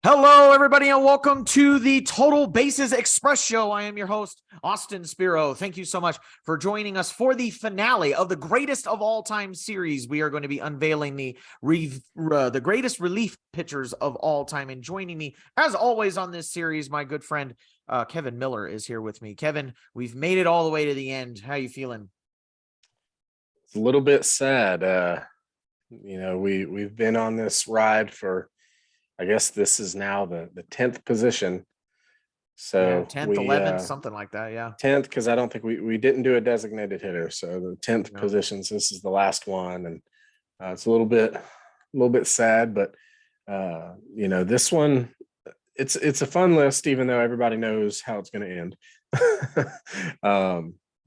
Hello, everybody, and welcome to the Total Bases Express Show. I am your host, Austin Spiro. Thank you so much for joining us for the finale of the greatest of all time series. We are going to be unveiling the greatest relief pitchers of all time. And joining me, as always, on this series, my good friend Kevin Miller is here with me. Kevin, we've made it all the way to the end. How you feeling? It's a little bit sad. We've been on this ride for, I guess this is now the 10th position. Yeah, So 10th, we 11th, something like that. Yeah. 10th, because I don't think we didn't do a designated hitter. So the 10th Yeah. position, so this is the last one, and it's a little bit sad, but this one it's a fun list, even though everybody knows how it's going to end.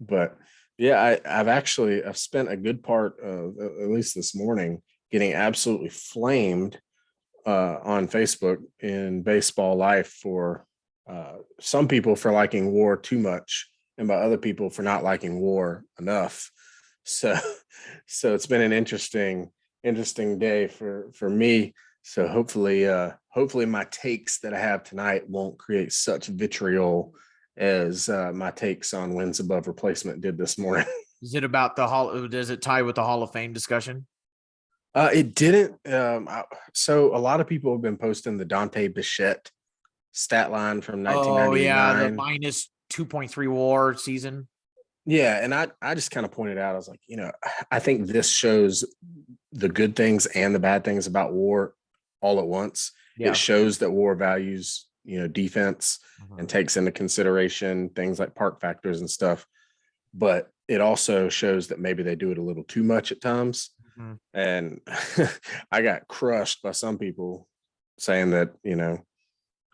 But yeah, I've spent a good part of at least this morning getting absolutely flamed on Facebook in baseball life for some people for liking WAR too much, and by other people for not liking WAR enough. So, so it's been an interesting day for me. So hopefully my takes that I have tonight won't create such vitriol as my takes on wins above replacement did this morning. Is it about does it tie with the Hall of Fame discussion? It didn't. So a lot of people have been posting the Dante Bichette stat line from Oh, yeah, the 1999. minus 2.3 WAR season. Yeah, and I just kind of pointed out, I was like, I think this shows the good things and the bad things about WAR all at once. It Yeah. shows that WAR values, defense and Mhm. takes into consideration things like park factors and stuff. But it also shows that maybe they do it a little too much at times. Mhm. And I got crushed by some people saying that,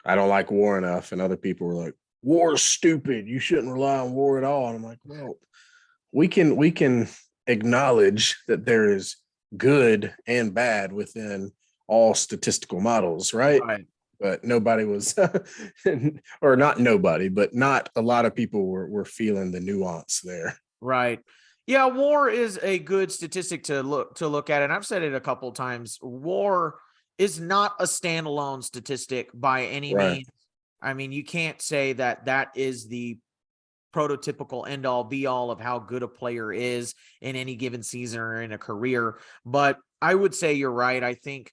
I don't like WAR enough. And other people were like, WAR is stupid. You shouldn't rely on WAR at all. And I'm like, well, we can acknowledge that there is good and bad within all statistical models, right? Right. But nobody was or not nobody, but not a lot of people were feeling the nuance there. Right. Yeah, WAR is a good statistic to look at, and I've said it a couple of times. WAR is not a standalone statistic by any Right. means. I mean, you can't say that that is the prototypical end all be all of how good a player is in any given season or in a career. But I would say you're right. I think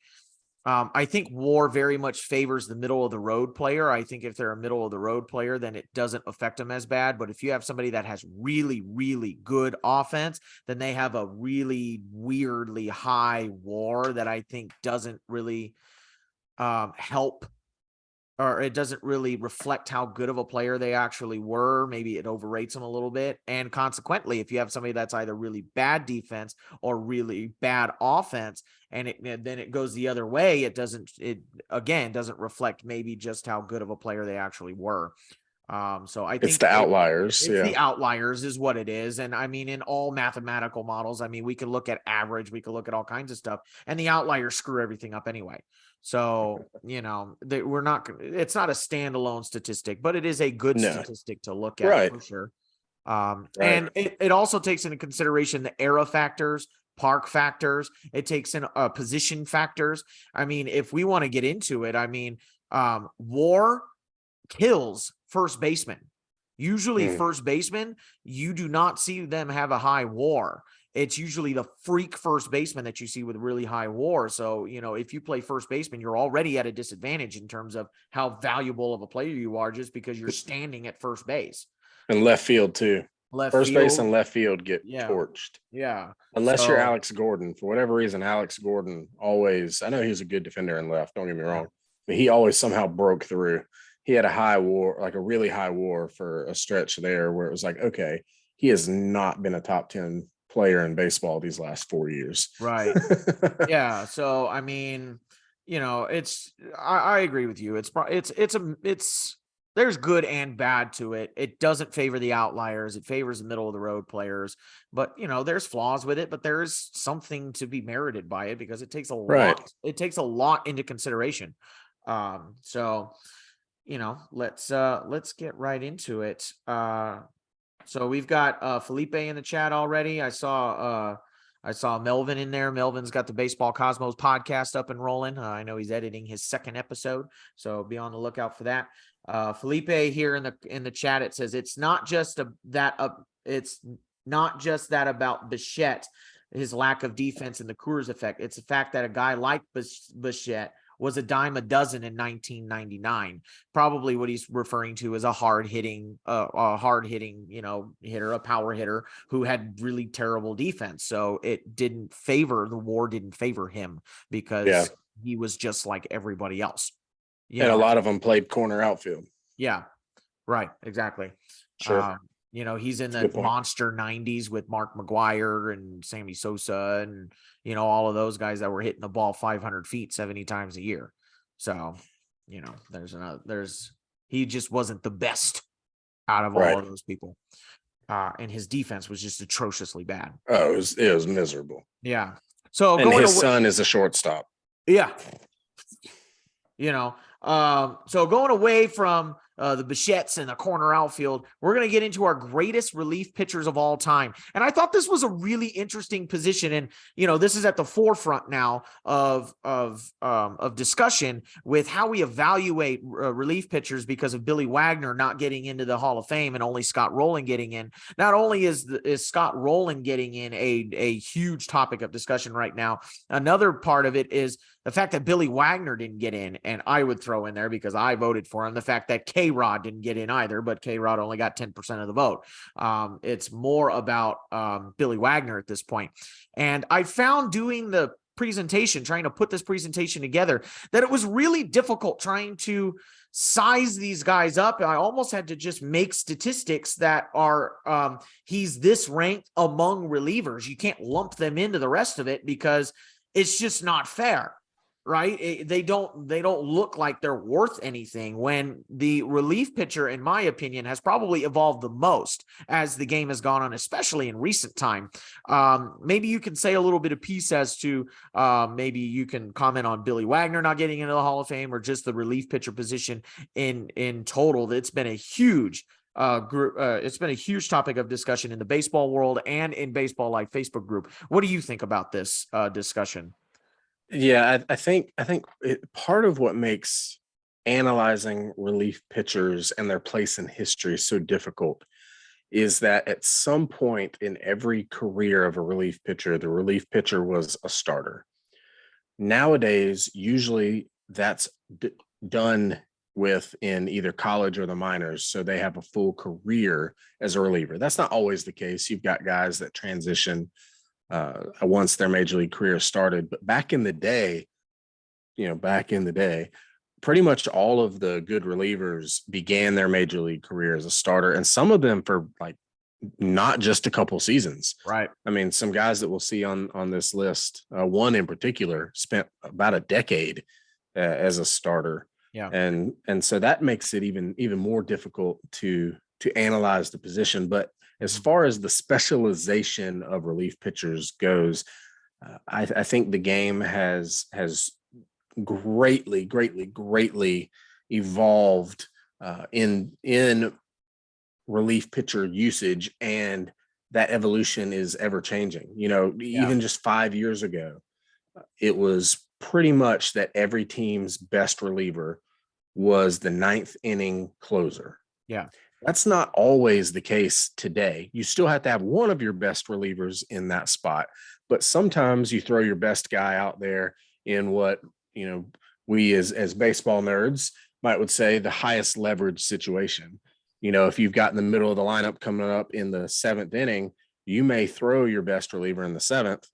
WAR very much favors the middle of the road player. I think if they're a middle of the road player, then it doesn't affect them as bad. But if you have somebody that has really, really good offense, then they have a really weirdly high WAR that I think doesn't really help, or it doesn't really reflect how good of a player they actually were. Maybe it overrates them a little bit. And consequently, if you have somebody that's either really bad defense or really bad offense, and then it goes the other way, it again doesn't reflect maybe just how good of a player they actually were. So I It's think the outliers. it's Yeah. the outliers is what it is. And I mean, in all mathematical models, I mean, we can look at average, we can look at all kinds of stuff, and the outliers screw everything up anyway. So, it's not a standalone statistic, but it is a good No. statistic to look at Right. for sure. Right. And it also takes into consideration the era factors, park factors. It takes in position factors. I mean, if we want to get into it, I mean, WAR kills first baseman. Usually, Mm. first baseman, you do not see them have a high WAR. It's usually the freak first baseman that you see with really high WAR. So, if you play first baseman, you're already at a disadvantage in terms of how valuable of a player you are just because you're standing at first base. And left field too. Left First base and field. left field get Yeah. torched. Yeah. Unless you're So, Alex Gordon. For whatever reason, Alex Gordon always, I know he was a good defender in left, don't get me yeah. wrong, but he always somehow broke through. He had a high WAR, like a really high WAR for a stretch there where it was like, okay, he has not been a top 10 player in baseball these last 4 years. Right. Yeah. So, I mean, I agree with you. There's good and bad to it. It doesn't favor the outliers. It favors the middle of the road players, but there's flaws with it, but there's something to be merited by it because it takes a Right. lot. It takes a lot into consideration. So, let's get right into it. So we've got Felipe in the chat already. I saw I saw Melvin in there. Melvin's got the Baseball Cosmos podcast up and rolling. I know he's editing his second episode, so be on the lookout for that. Felipe here in the chat, it says it's not just it's not just that about Bichette, his lack of defense and the Coors effect. It's the fact that a guy like Bichette was a dime a dozen in 1999. Probably what he's referring to is a hard hitting, hitter, a power hitter who had really terrible defense. So the war didn't favor him because he was just like everybody else. A lot of them played corner outfield. Yeah, right. Exactly. Sure. He's in the monster 90s with Mark McGuire and Sammy Sosa and, all of those guys that were hitting the ball 500 feet 70 times a year. So, he just wasn't the best out of all of those people. And his defense was just atrociously bad. Oh, it was miserable. Yeah. So his son is a shortstop. Yeah. So going away from the Bichettes and the corner outfield, we're going to get into our greatest relief pitchers of all time. And I thought this was a really interesting position. And, this is at the forefront now of discussion with how we evaluate relief pitchers because of Billy Wagner not getting into the Hall of Fame and only Scott Rowland getting in. Not only is Scott Rowland getting in a huge topic of discussion right now, another part of it is the fact that Billy Wagner didn't get in, and I would throw in there because I voted for him, the fact that K-Rod didn't get in either, but K-Rod only got 10% of the vote. It's more about Billy Wagner at this point. And I found doing the presentation, trying to put this presentation together, that it was really difficult trying to size these guys up. I almost had to just make statistics that are he's this ranked among relievers. You can't lump them into the rest of it because it's just not fair. Right? They don't look like they're worth anything when the relief pitcher, in my opinion, has probably evolved the most as the game has gone on, especially in recent time. Maybe you can say a little bit of piece as to maybe you can comment on Billy Wagner not getting into the Hall of Fame or just the relief pitcher position in total. It's been a huge it's been a huge topic of discussion in the baseball world and in Baseball Life Facebook group. What do you think about this discussion? Yeah, I think part of what makes analyzing relief pitchers and their place in history so difficult is that at some point in every career of a relief pitcher, the relief pitcher was a starter. Nowadays, usually that's done with in either college or the minors, so they have a full career as a reliever. That's not always the case. You've got guys that transition once their major league career started. But back in the day, pretty much all of the good relievers began their major league career as a starter, and some of them for like not just a couple seasons. Right. I mean, some guys that we'll see on this list, one in particular spent about a decade as a starter. Yeah. And so that makes it even more difficult to analyze the position. But as far as the specialization of relief pitchers goes, I think the game has greatly evolved in relief pitcher usage, and that evolution is ever changing. Even just 5 years ago, it was pretty much that every team's best reliever was the ninth inning closer. Yeah. That's not always the case today. You still have to have one of your best relievers in that spot, but sometimes you throw your best guy out there in what, we as baseball nerds would say the highest leverage situation. If you've got in the middle of the lineup coming up in the seventh inning, you may throw your best reliever in the seventh,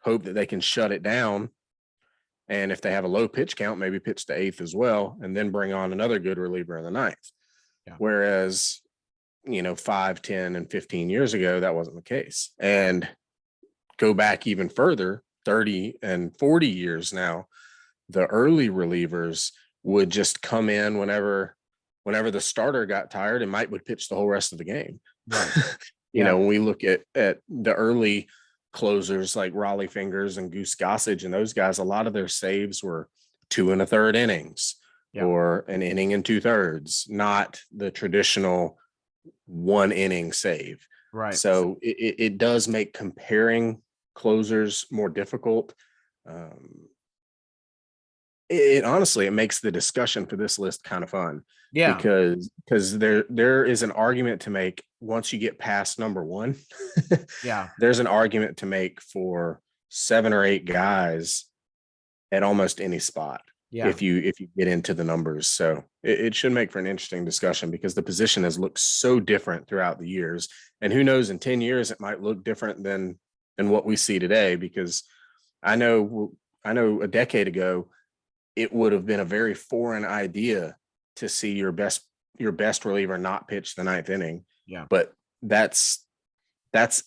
hope that they can shut it down. And if they have a low pitch count, maybe pitch the eighth as well, and then bring on another good reliever in the ninth. Yeah. Whereas, 5, 10, and 15 years ago, that wasn't the case. And go back even further, 30 and 40 years now, the early relievers would just come in whenever the starter got tired and would pitch the whole rest of the game. Right. When we look at the early closers like Raleigh Fingers and Goose Gossage and those guys, a lot of their saves were 2 1/3 innings. Yeah. Or an inning and 2/3, not the traditional 1 inning save. Right. So it does make comparing closers more difficult. Um, it honestly, it makes the discussion for this list kind of fun Yeah. because there is an argument to make once you get past number one. Yeah. There's an argument to make for 7 or 8 guys at almost any spot Yeah. if you get into the numbers. So it should make for an interesting discussion because the position has looked so different throughout the years. And who knows, in 10 years it might look different than what we see today. Because I know a decade ago it would have been a very foreign idea to see your best reliever not pitch the ninth inning. Yeah. But that's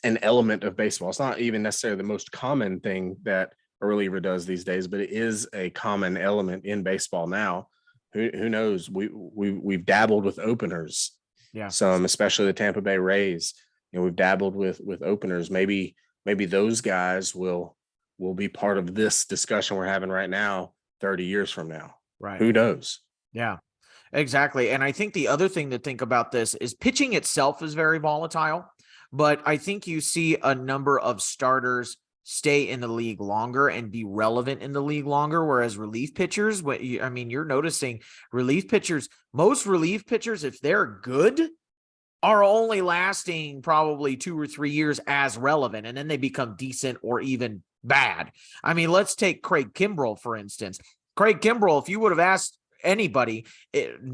an element of baseball. It's not even necessarily the most common thing that a reliever does these days, but it is a common element in baseball now. Who knows? We've dabbled with openers, Yeah. some, especially the Tampa Bay Rays. We've dabbled with openers. Maybe those guys will be part of this discussion we're having right now 30 years from now. Right. Who knows? Yeah, exactly. And I think the other thing to think about this is pitching itself is very volatile, but I think you see a number of starters stay in the league longer and be relevant in the league longer. Whereas relief pitchers, you're noticing relief pitchers, most relief pitchers, if they're good, are only lasting probably 2 or 3 years as relevant, and then they become decent or even bad. I mean, let's take Craig Kimbrell, for instance. Craig Kimbrell, if you would have asked anybody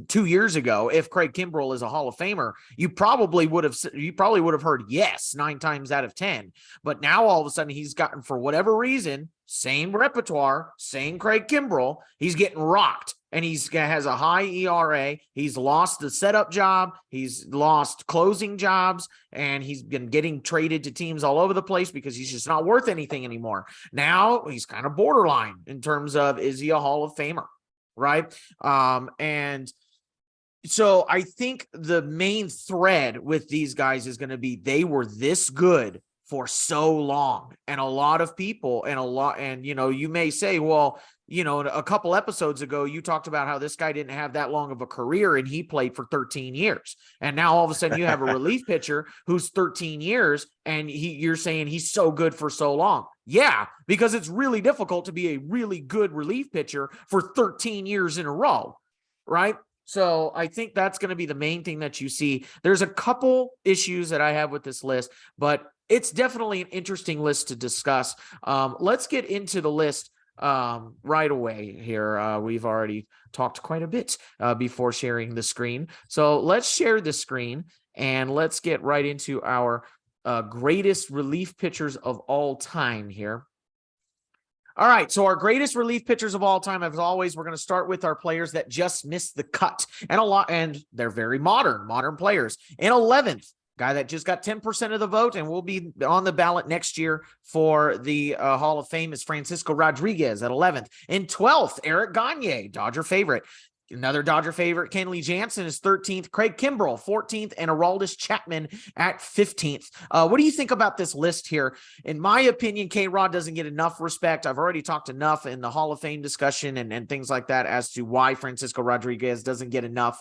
2 years ago if Craig Kimbrell is a Hall of Famer, you probably would have heard yes 9 times out of 10. But now all of a sudden he's gotten, for whatever reason, same repertoire, same Craig Kimbrell, he's getting rocked. And has a high ERA. He's lost the setup job. He's lost closing jobs, and he's been getting traded to teams all over the place because he's just not worth anything anymore. Now he's kind of borderline in terms of, is he a Hall of Famer? Right. And so I think the main thread with these guys is going to be, they were this good for so long. And a lot of people and you may say, well, a couple episodes ago, you talked about how this guy didn't have that long of a career and he played for 13 years. And now all of a sudden you have a relief pitcher who's 13 years and you're saying he's so good for so long. Yeah, because it's really difficult to be a really good relief pitcher for 13 years in a row. Right. So I think that's going to be the main thing that you see. There's a couple issues that I have with this list, but it's definitely an interesting list to discuss. Let's get into the list right away here. We've already talked quite a bit before sharing the screen. So let's share the screen and let's get right into our greatest relief pitchers of all time here. All right, so our greatest relief pitchers of all time, as always, we're going to start with our players that just missed the cut, and they're very modern players. In 11th, guy that just got 10% of the vote and will be on the ballot next year for the Hall of Fame, is Francisco Rodriguez at 11th. In 12th, Eric Gagne, Dodger favorite. Another Dodger favorite, Kenley Jansen, is 13th. Craig Kimbrell, 14th, and Aroldis Chapman at 15th. What do you think about this list here? In my opinion, K-Rod doesn't get enough respect. I've already talked enough in the Hall of Fame discussion and things like that as to why Francisco Rodriguez doesn't get enough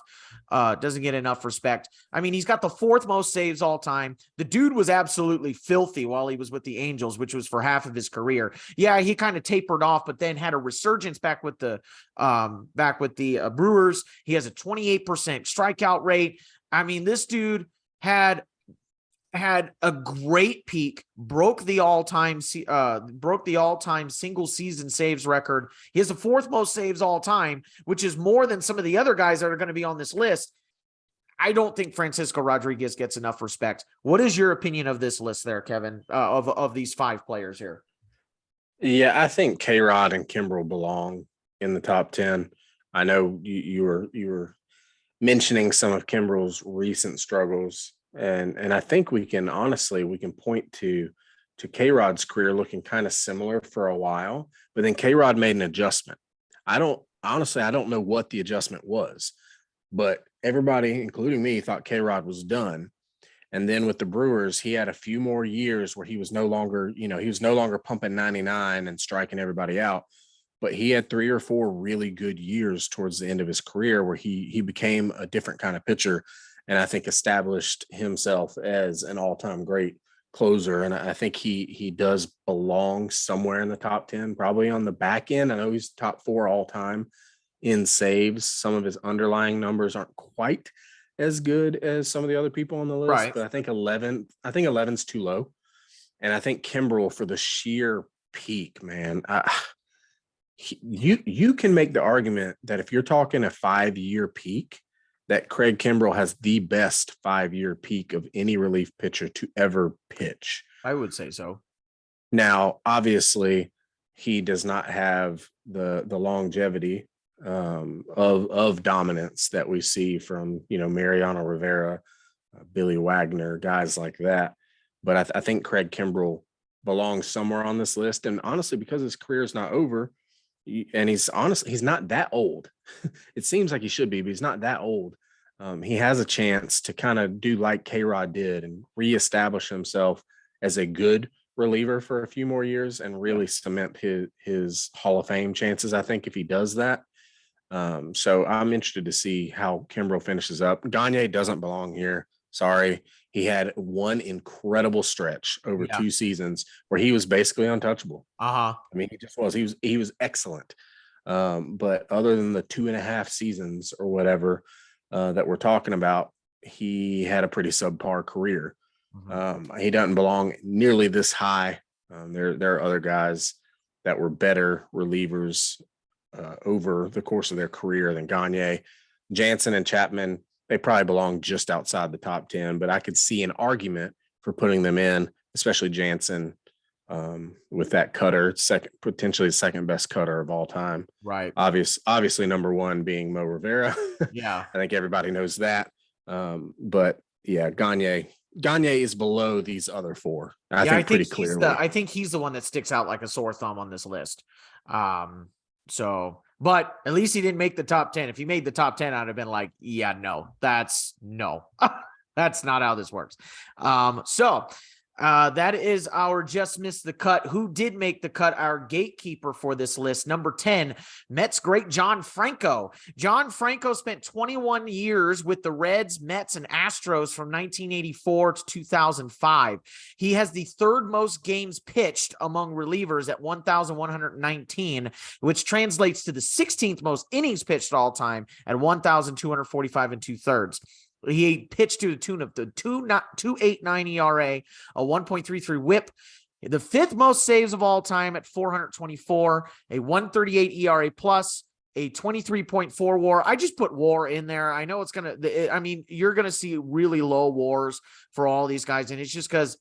respect. I mean, he's got the 4th most saves all time. The dude was absolutely filthy while he was with the Angels, which was for half of his career. Yeah, he kind of tapered off, but then had a resurgence back with the Brewers. He has a 28% strikeout rate. I mean, this dude had a great peak, broke the all-time single season saves record. He has the 4th most saves all time, which is more than some of the other guys that are going to be on this list. I don't think Francisco Rodriguez gets enough respect. What is your opinion of this list there, Kevin, of these 5 players here? Yeah, I think K-Rod and Kimbrell belong in the top 10. I know you were mentioning some of Kimbrell's recent struggles, and I think we can point to K-Rod's career looking kind of similar for a while, but then K-Rod made an adjustment. I don't know what the adjustment was, but everybody, including me, thought K-Rod was done. And then with the Brewers, he had a few more years where he was no longer pumping 99 and striking everybody out. But he had 3 or 4 really good years towards the end of his career where he became a different kind of pitcher, and I think established himself as an all-time great closer, and I think he does belong somewhere in the top 10, probably on the back end. I know he's top 4 all time in saves. Some of his underlying numbers aren't quite as good as some of the other people on the list, Right. but I think 11's too low. And I think Kimbrel, for the sheer peak, man, you can make the argument that if you're talking a 5-year peak, that Craig Kimbrel has the best 5-year peak of any relief pitcher to ever pitch. I would say so. Now, obviously, he does not have the longevity of dominance that we see from Mariano Rivera, Billy Wagner, guys like that. But I think Craig Kimbrel belongs somewhere on this list. And honestly, because his career is not over, and he's not that old. It seems like he should be, but he's not that old. He has a chance to kind of do like K-Rod did and reestablish himself as a good reliever for a few more years and really cement his Hall of Fame chances, I think, if he does that. So I'm interested to see how Kimbrel finishes up. Gagne doesn't belong here. Sorry. He had one incredible stretch over 2 seasons where he was basically untouchable. Uh-huh. I mean, he just was. He was excellent. But other than the 2.5 seasons or whatever that we're talking about, he had a pretty subpar career. He doesn't belong nearly this high. There are other guys that were better relievers over the course of their career than Gagne. Jansen and Chapman, they probably belong just outside the top 10, but I could see an argument for putting them in, especially Jansen with that cutter, potentially the second best cutter of all time. Right. Obviously number 1 being Mo Rivera. Yeah. I think everybody knows that. But yeah, Gagne is below these other 4. I think pretty clearly. I think he's the one that sticks out like a sore thumb on this list. But at least he didn't make the top 10. If he made the top 10, I'd have been like, yeah, no, that's not how this works. That is our just missed the cut. Who did make the cut? Our gatekeeper for this list, number 10, Mets great John Franco. John Franco spent 21 years with the Reds, Mets, and Astros from 1984 to 2005. He has the 3rd most games pitched among relievers at 1,119, which translates to the 16th most innings pitched all time at 1,245 and 2/3. He pitched to the tune of the 2.89 ERA, a 1.33 whip, the 5th most saves of all time at 424, a 138 ERA plus, a 23.4 WAR. I just put WAR in there. I know it's going to, you're going to see really low WARs for all these guys. And it's just because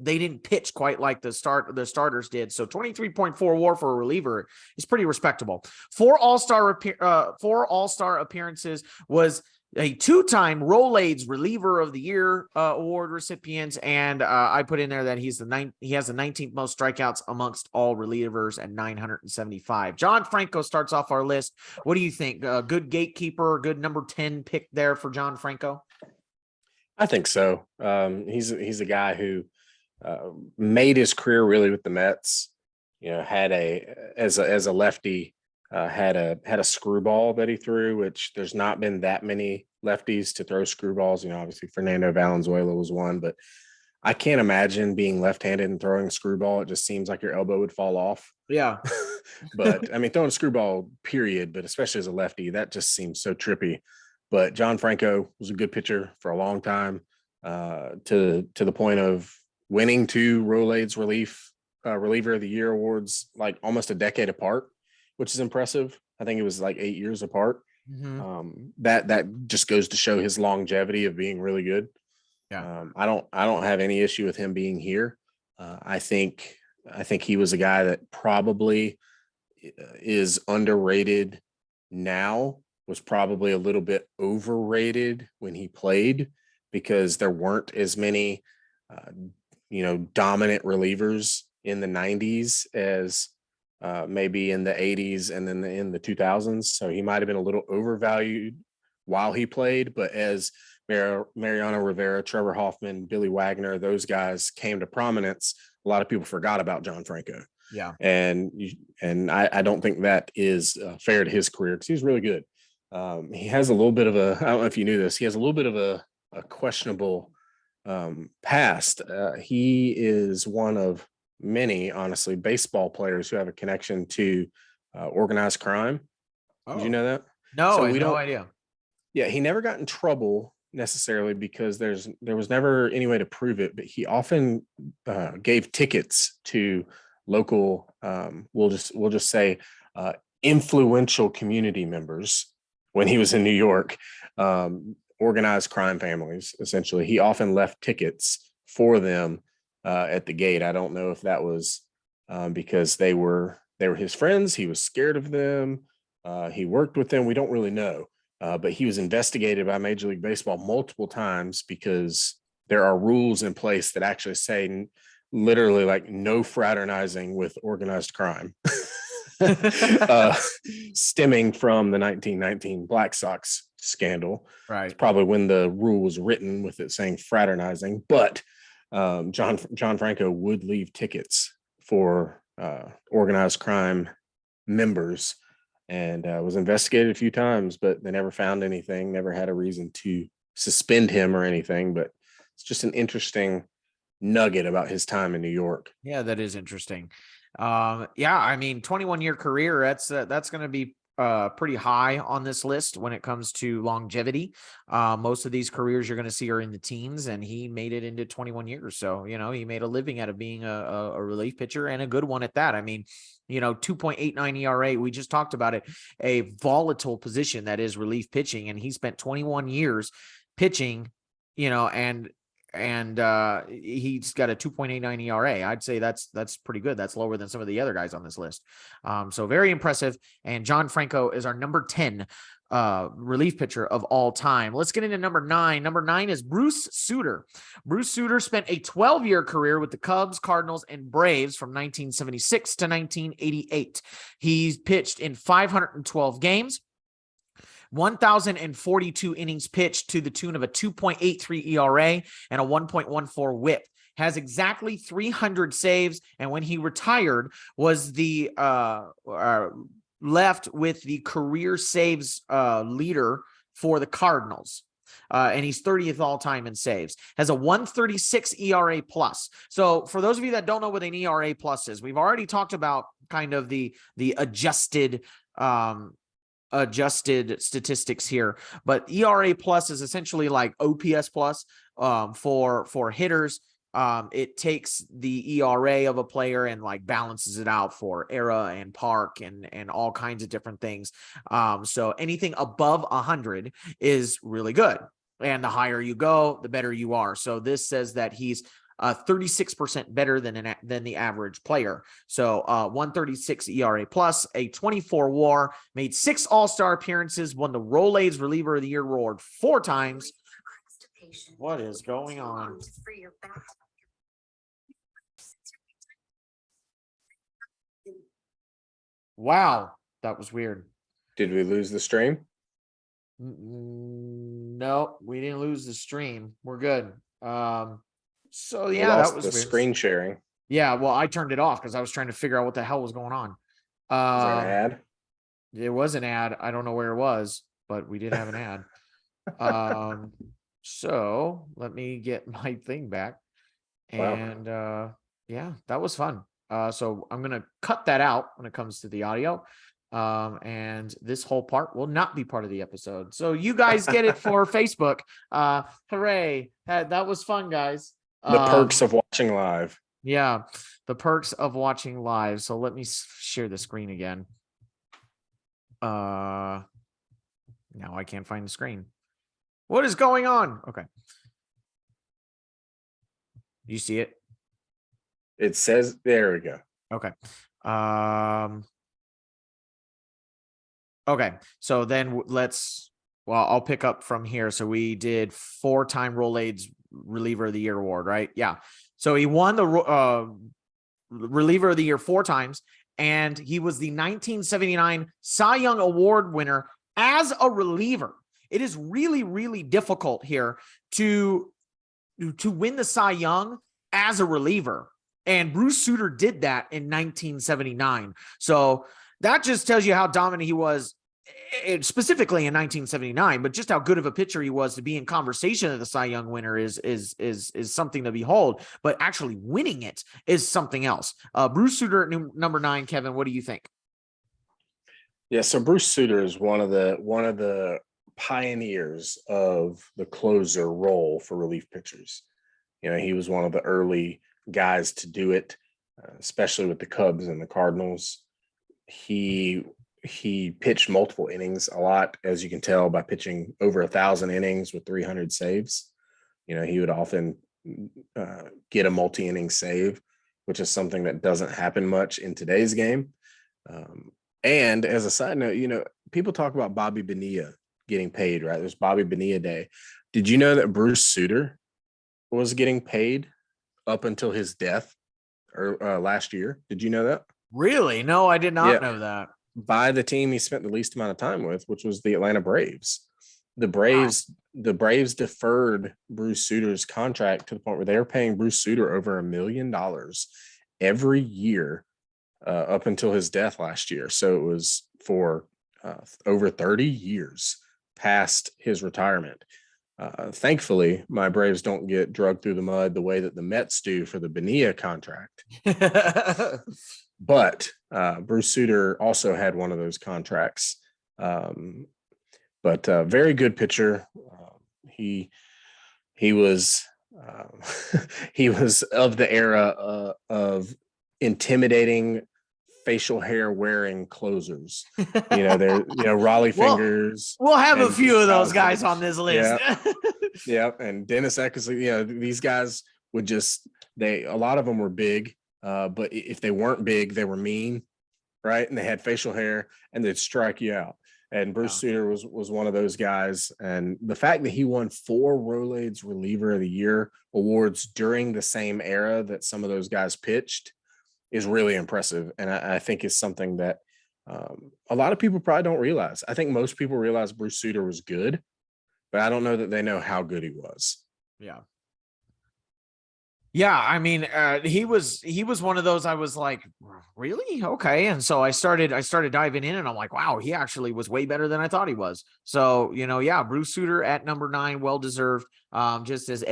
they didn't pitch quite like the starters did. So 23.4 WAR for a reliever is pretty respectable. 4 All-Star appearances, was a 2-time Rolaids Reliever of the Year award recipients, and I put in there that he has the 19th most strikeouts amongst all relievers at 975. John Franco starts off our list. What do you think? Good gatekeeper, good number 10 pick there for John Franco? I think so. He's a guy who made his career really with the Mets. Had as a lefty. Had a screwball that he threw, which there's not been that many lefties to throw screwballs. Obviously Fernando Valenzuela was one, but I can't imagine being left-handed and throwing a screwball. It just seems like your elbow would fall off. Yeah. But throwing a screwball, period, but especially as a lefty, that just seems so trippy. But John Franco was a good pitcher for a long time, to the point of winning 2 Rolaids Reliever of the Year awards, like almost a decade apart, which is impressive. I think it was like 8 years apart. That just goes to show his longevity of being really good. Yeah. I don't have any issue with him being here. I think he was a guy that probably is underrated now, was probably a little bit overrated when he played, because there weren't as many dominant relievers in the 90s as maybe in the 80s and then in the 2000s. So he might have been a little overvalued while he played, but as Mariano Rivera, Trevor Hoffman, Billy Wagner, those guys came to prominence, a lot of people forgot about John Franco. Yeah. And I don't think that is fair to his career, because he's really good. He has a little bit of I don't know if you knew this, he has a little bit of a questionable passed. He is one of many, honestly, baseball players who have a connection to organized crime. Did you Oh, know that? no, So I had we no don't. idea. Yeah, he never got in trouble necessarily because there was never any way to prove it, but he often gave tickets to local, we'll just say, uh, influential community members when he was in New York, organized crime families. Essentially, he often left tickets for them at the gate. I don't know if that was because they were his friends. He was scared of them. He worked with them. We don't really know, but he was investigated by Major League Baseball multiple times because there are rules in place that actually say literally like no fraternizing with organized crime, uh, stemming from the 1919 Black Sox scandal. It's Right. probably when the rule was written with it saying fraternizing, but John Franco would leave tickets for organized crime members and was investigated a few times, but they never found anything, never had a reason to suspend him or anything. But it's just an interesting nugget about his time in New York. Yeah, that is interesting. Yeah, I mean, 21-year career, that's going to be pretty high on this list when it comes to longevity. Most of these careers you're going to see are in the teens, and he made it into 21 years. So, he made a living out of being a relief pitcher, and a good one at that. I mean, 2.89 ERA. We just talked about it, a volatile position that is relief pitching, and he spent 21 years pitching, and he's got a 2.89 ERA. I'd say that's pretty good. That's lower than some of the other guys on this list. So very impressive. And John Franco is our number 10 relief pitcher of all time. Let's get into number 9. Number 9 is Bruce Sutter. Bruce Sutter spent a 12-year career with the Cubs, Cardinals, and Braves from 1976 to 1988. He's pitched in 512 games. 1,042 innings pitched to the tune of a 2.83 ERA and a 1.14 whip. Has exactly 300 saves, and when he retired, was the left with the career saves leader for the Cardinals. And he's 30th all time in saves. Has a 136 ERA plus. So for those of you that don't know what an ERA plus is, we've already talked about kind of the adjusted statistics here, but ERA plus is essentially like OPS plus for hitters. It takes the ERA of a player and like balances it out for era and park and all kinds of different things. So anything above 100 is really good, and the higher you go, the better you are. So this says that he's 36% better than the average player. So 136 ERA plus, a 24 WAR, made 6 All-Star appearances, won the Rolaids Reliever of the Year award 4 times. What is going on? Wow, that was weird. Did we lose the stream? No, we didn't lose the stream. We're good. So We yeah, that lost was the weird. screen sharing. Yeah, well, I turned it off because I was trying to figure out what the hell was going on. Is there an ad? It was an ad. I don't know where it was, but we did have an ad. So let me get my thing back. Wow. And yeah, that was fun. So I'm gonna cut that out when it comes to the audio. And this whole part will not be part of the episode. So you guys get it for Facebook. Hooray. That was fun, guys. The perks of watching live. Yeah, the perks of watching live. So let me share the screen again. Now I can't find the screen. What is going on? Okay. You see it? It says, there we go. Okay. Okay. So then I'll pick up from here. So we did 4-time Rolaids Reliever of the Year award, right? Yeah. So he won the Reliever of the Year 4 times, and he was the 1979 Cy Young Award winner as a reliever. It is really, really difficult here to win the Cy Young as a reliever. And Bruce Sutter did that in 1979. So that just tells you how dominant he was specifically in 1979, but just how good of a pitcher he was to be in conversation of the Cy Young winner is something to behold. But actually winning it is something else. Bruce Sutter at number 9. Kevin, what do you think? Yeah, so Bruce Sutter is one of the pioneers of the closer role for relief pitchers. You know, he was one of the early guys to do it, especially with the Cubs and the Cardinals. He pitched multiple innings a lot, as you can tell by pitching over 1,000 innings with 300 saves. You know, he would often get a multi-inning save, which is something that doesn't happen much in today's game. And as a side note, you know, people talk about Bobby Bonilla getting paid, right? There's Bobby Bonilla Day. Did you know that Bruce Sutter was getting paid up until his death or last year? Did you know that? Really? No, I did not know that. By the team he spent the least amount of time with, which was the Atlanta Braves. The Braves deferred Bruce Sutter's contract to the point where they were paying Bruce Sutter over $1 million every year up until his death last year. So it was for over 30 years past his retirement. Thankfully, my Braves don't get drugged through the mud the way that the Mets do for the Bonilla contract. But Bruce Sutter also had one of those contracts. But very good pitcher. He was he was of the era of intimidating facial hair wearing closers. You know, Raleigh Fingers. We'll have a few of those guys on this list. Yeah, and Dennis Eckersley. You know, these guys would a lot of them were big, but if they weren't big, they were mean, right? And they had facial hair, and they'd strike you out. And Bruce Sutter was one of those guys. And the fact that he won 4 Rolaids Reliever of the Year awards during the same era that some of those guys pitched is really impressive. And I think it's something that a lot of people probably don't realize. I think most people realize Bruce Sutter was good, but I don't know that they know how good he was. Yeah. Yeah, I mean, he was one of those. I was like, really? Okay. And so I started diving in, and I'm like, wow, he actually was way better than I thought he was. So, you know, yeah, Bruce Sutter at number 9, well deserved. Just as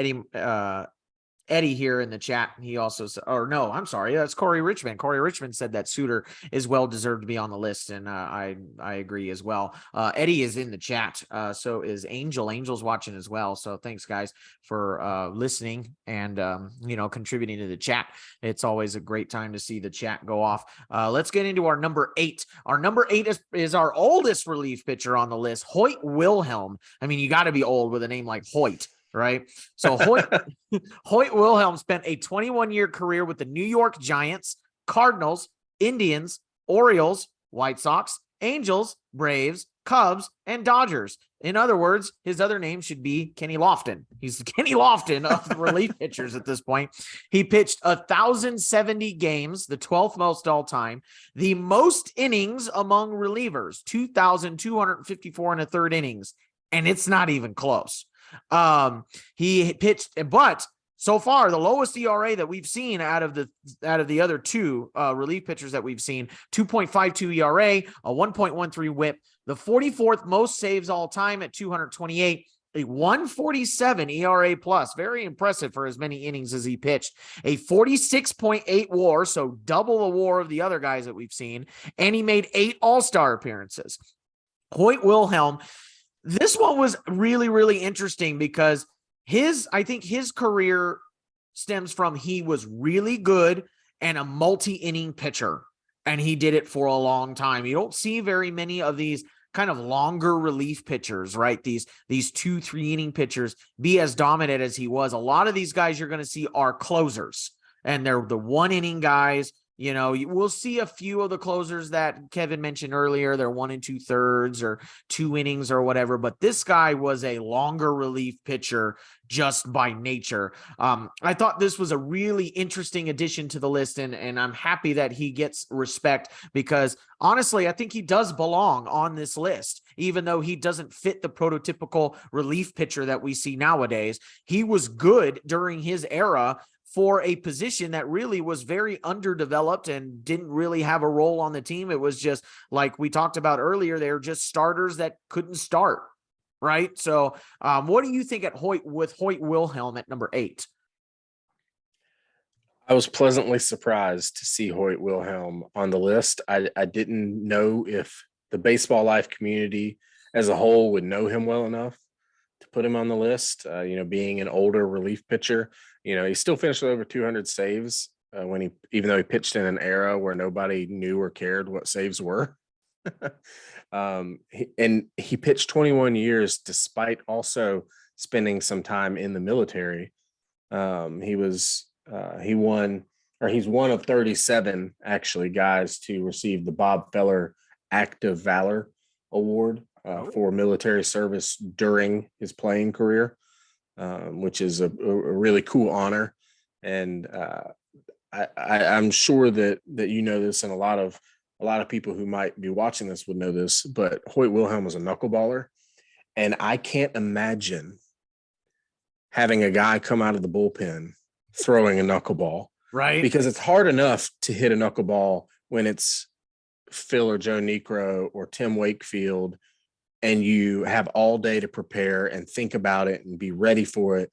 Eddie here in the chat, he also said, or no, I'm sorry, that's Corey Richmond. Corey Richmond said that Sutter is well deserved to be on the list, and I agree as well. Eddie is in the chat, so is Angel. Angel's watching as well. So thanks, guys, for listening and you know, contributing to the chat. It's always a great time to see the chat go off. Let's get into our number 8. Our number 8 is our oldest relief pitcher on the list, Hoyt Wilhelm. I mean, you got to be old with a name like Hoyt, right? So Hoyt Wilhelm spent a 21-year career with the New York Giants, Cardinals, Indians, Orioles, White Sox, Angels, Braves, Cubs, and Dodgers. In other words, his other name should be Kenny Lofton. He's the Kenny Lofton of the relief pitchers at this point. He pitched 1,070 games, the 12th most all time, the most innings among relievers, 2,254 and a third innings, and it's not even close. He pitched, but so far the lowest ERA that we've seen out of the other 2 relief pitchers that we've seen, 2.52 ERA, a 1.13 WHIP, the 44th most saves all time at 228, a 147 ERA plus, very impressive for as many innings as he pitched, a 46.8 WAR, so double the WAR of the other guys that we've seen, and he made 8 All-Star appearances. Hoyt Wilhelm. This one was really, really interesting because I think his career stems from he was really good and a multi-inning pitcher, and he did it for a long time. You don't see very many of these kind of longer relief pitchers, right? These 2-3 inning pitchers be as dominant as he was. A lot of these guys you're going to see are closers, and they're the 1 inning guys. You know, we'll see a few of the closers that Kevin mentioned earlier. They're 1 2/3 or 2 innings or whatever. But this guy was a longer relief pitcher just by nature. I thought this was a really interesting addition to the list, and I'm happy that he gets respect because honestly, I think he does belong on this list, even though he doesn't fit the prototypical relief pitcher that we see nowadays. He was good during his era for a position that really was very underdeveloped and didn't really have a role on the team. It was just like we talked about earlier, they were just starters that couldn't start. Right. So what do you think at Hoyt Wilhelm at number 8? I was pleasantly surprised to see Hoyt Wilhelm on the list. I didn't know if the baseball life community as a whole would know him well enough to put him on the list. Being an older relief pitcher, he still finished with over 200 saves even though he pitched in an era where nobody knew or cared what saves were. He pitched 21 years despite also spending some time in the military. He's one of 37 actually guys to receive the Bob Feller Act of Valor Award for military service during his playing career, which is a really cool honor. And I'm sure that you know this, and a lot of people who might be watching this would know this, but Hoyt Wilhelm was a knuckleballer. And I can't imagine having a guy come out of the bullpen throwing a knuckleball. Right. Because it's hard enough to hit a knuckleball when it's Phil or Joe Niekro or Tim Wakefield, and you have all day to prepare and think about it and be ready for it.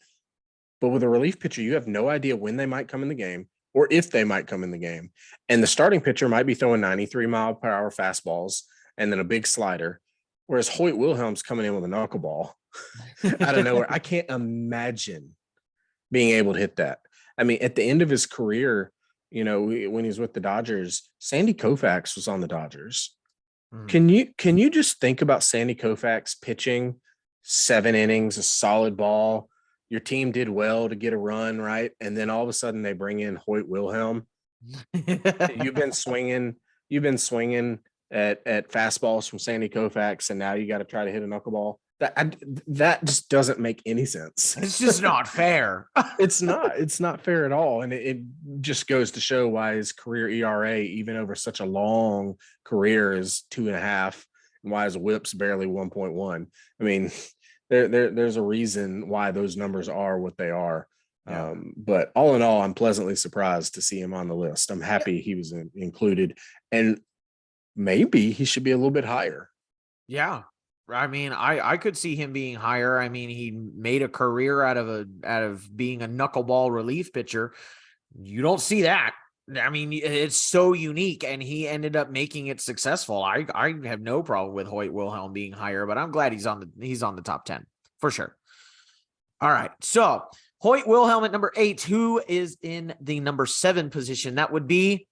But with a relief pitcher, you have no idea when they might come in the game or if they might come in the game. And the starting pitcher might be throwing 93-mile-per-hour fastballs and then a big slider, whereas Hoyt Wilhelm's coming in with a knuckleball out of nowhere. I can't imagine being able to hit that. I mean, at the end of his career, when he was with the Dodgers, Sandy Koufax was on the Dodgers. Mm. Can you just think about Sandy Koufax pitching 7 innings, a solid ball? Your team did well to get a run, right? And then all of a sudden they bring in Hoyt Wilhelm. You've been swinging at fastballs from Sandy Koufax, and now you got to try to hit a knuckleball. That just doesn't make any sense. It's just not fair. It's not fair at all. And it just goes to show why his career ERA, even over such a long career, is 2.5, and why his WHIP's barely 1.1. I mean, there's a reason why those numbers are what they are. Yeah. But all in all, I'm pleasantly surprised to see him on the list. I'm happy he was included, and maybe he should be a little bit higher. Yeah. I mean, I could see him being higher. I mean, he made a career out of being a knuckleball relief pitcher. You don't see that. I mean, it's so unique, and he ended up making it successful. I have no problem with Hoyt Wilhelm being higher, but I'm glad he's on the top 10 for sure. All right. So Hoyt Wilhelm at number 8, who is in the number 7 position? That would be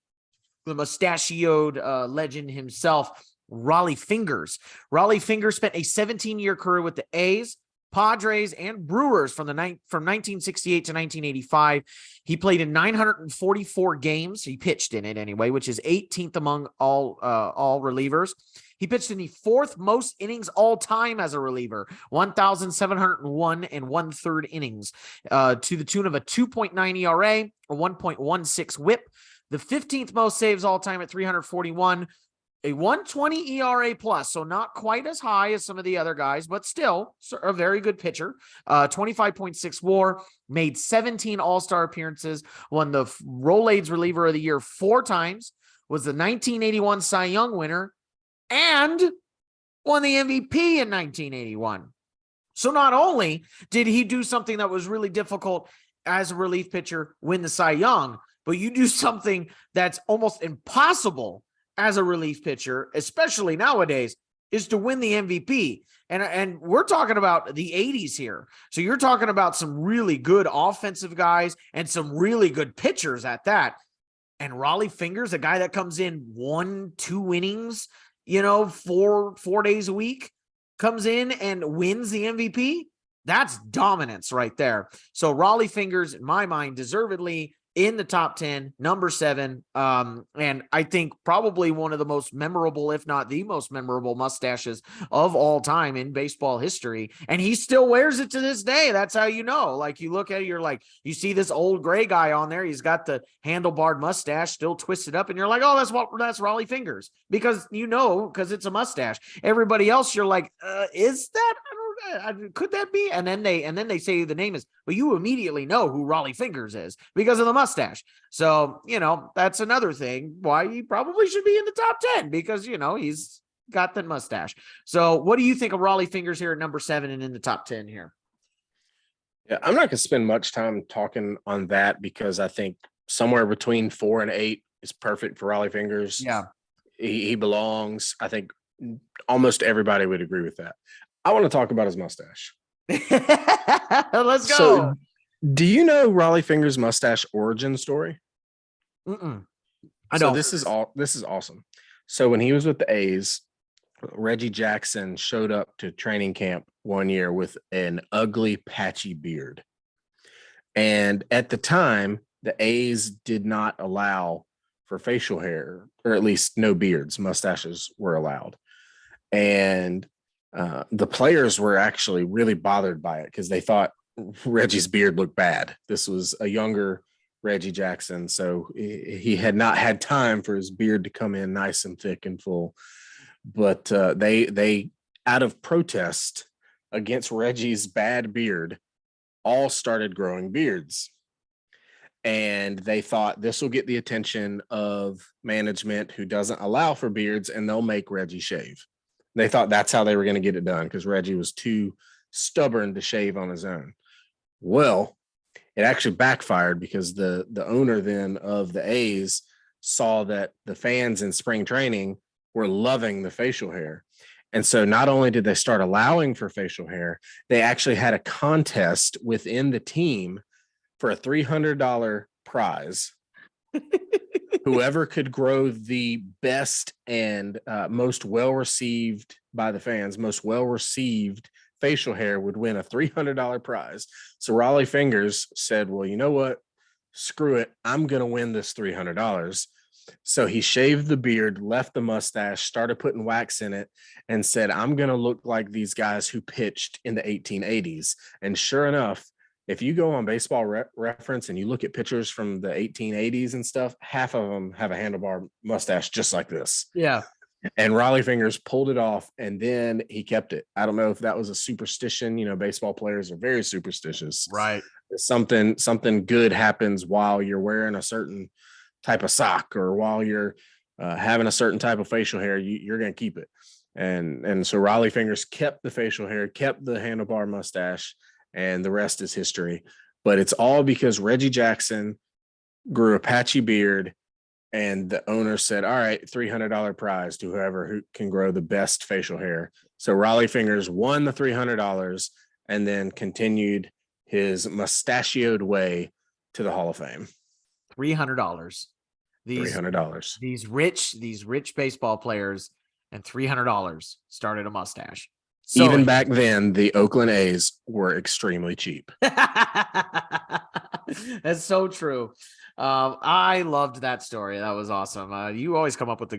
the mustachioed legend himself, Raleigh Fingers. Raleigh Fingers spent a 17-year career with the A's, Padres, and Brewers from 1968 to 1985. He played in 944 games. He pitched in it anyway, which is 18th among all relievers. He pitched in the 4th most innings all time as a reliever, 1,701 and 1/3 innings, to the tune of a 2.9 ERA, or 1.16 WHIP. The 15th most saves all time at 341. A 120 ERA plus, so not quite as high as some of the other guys, but still a very good pitcher. 25.6 WAR, made 17 All-Star appearances, won the Rolaids Reliever of the Year 4 times, was the 1981 Cy Young winner, and won the MVP in 1981. So not only did he do something that was really difficult as a relief pitcher, win the Cy Young, but you do something that's almost impossible as a relief pitcher, especially nowadays, is to win the MVP. And we're talking about the 80s here. So you're talking about some really good offensive guys and some really good pitchers at that. And Raleigh Fingers, a guy that comes in 1-2 innings, 4 days a week, comes in and wins the MVP. That's dominance right there. So Raleigh Fingers, in my mind, deservedly in the top 10, number 7. And I think probably one of the most memorable, if not the most memorable mustaches of all time in baseball history. And he still wears it to this day. That's how you know. Like, you look at it, you're like, you see this old gray guy on there. He's got the handlebarred mustache still twisted up. And you're like, oh, that's Raleigh Fingers. Because because it's a mustache. Everybody else, you're like, is that? could that be? And then they say the name is, but you immediately know who Raleigh Fingers is because of the mustache. So, that's another thing why he probably should be in the top 10 because, he's got that mustache. So what do you think of Raleigh Fingers here at number 7 and in the top 10 here? Yeah, I'm not going to spend much time talking on that because I think somewhere between 4 and 8 is perfect for Raleigh Fingers. Yeah. He belongs. I think almost everybody would agree with that. I want to talk about his mustache. Let's go. So, do you know Raleigh Fingers' mustache origin story? I So don't. this is awesome. So when he was with the A's, Reggie Jackson showed up to training camp one year with an ugly, patchy beard. And at the time, the A's did not allow for facial hair, or at least no beards. Mustaches were allowed. And the players were actually really bothered by it because they thought Reggie's beard looked bad. This was a younger Reggie Jackson, so he had not had time for his beard to come in nice and thick and full. But they out of protest against Reggie's bad beard, all started growing beards. And they thought this will get the attention of management who doesn't allow for beards, and they'll make Reggie shave. They thought that's how they were going to get it done because Reggie was too stubborn to shave on his own. Well, it actually backfired because the owner then of the A's saw that the fans in spring training were loving the facial hair. And so not only did they start allowing for facial hair, they actually had a contest within the team for a $300 prize. Whoever could grow the best and most well-received by the fans, most well-received facial hair would win a $300 prize. So Raleigh Fingers said, well, you know what? Screw it. I'm going to win this $300. So he shaved the beard, left the mustache, started putting wax in it, and said, I'm going to look like these guys who pitched in the 1880s. And sure enough, if you go on Baseball Reference and you look at pictures from the 1880s and stuff, half of them have a handlebar mustache just like this. Yeah. And Raleigh Fingers pulled it off, and then he kept it. I don't know if that was a superstition. Baseball players are very superstitious. Right. Something good happens while you're wearing a certain type of sock or while you're having a certain type of facial hair, you're going to keep it. And so Raleigh Fingers kept the facial hair, kept the handlebar mustache, and the rest is history. But it's all because Reggie Jackson grew a patchy beard, and the owner said, all right, $300 prize to whoever who can grow the best facial hair. So Raleigh Fingers won the $300 and then continued his mustachioed way to the Hall of Fame. $300. $300. These rich baseball players, and $300 started a mustache. So even back then, the Oakland A's were extremely cheap. That's so true. I loved that story. That was awesome. You always come up with the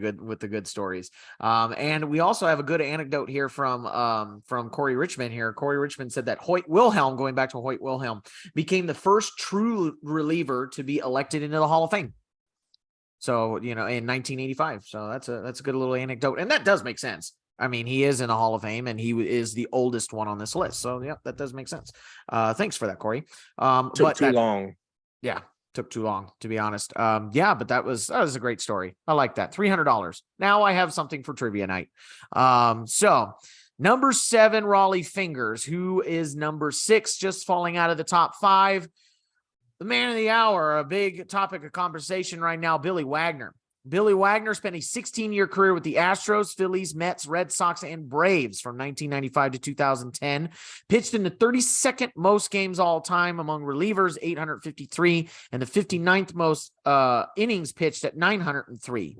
good stories. And we also have a good anecdote here from Corey Richmond here. Corey Richmond said that Hoyt Wilhelm, going back to Hoyt Wilhelm, became the first true reliever to be elected into the Hall of Fame. So, in 1985. So that's a good little anecdote. And that does make sense. I mean, he is in the Hall of Fame and he is the oldest one on this list. So yeah, that does make sense. Thanks for that, Corey. Took too long. Yeah. Took too long, to be honest. But that was a great story. I like that. $300. Now I have something for trivia night. So number 7, Raleigh Fingers, who is number 6, just falling out of the top 5. The man of the hour, a big topic of conversation right now, Billy Wagner. Billy Wagner spent a 16-year career with the Astros, Phillies, Mets, Red Sox, and Braves from 1995 to 2010. Pitched in the 32nd most games all time among relievers, 853, and the 59th most innings pitched at 903.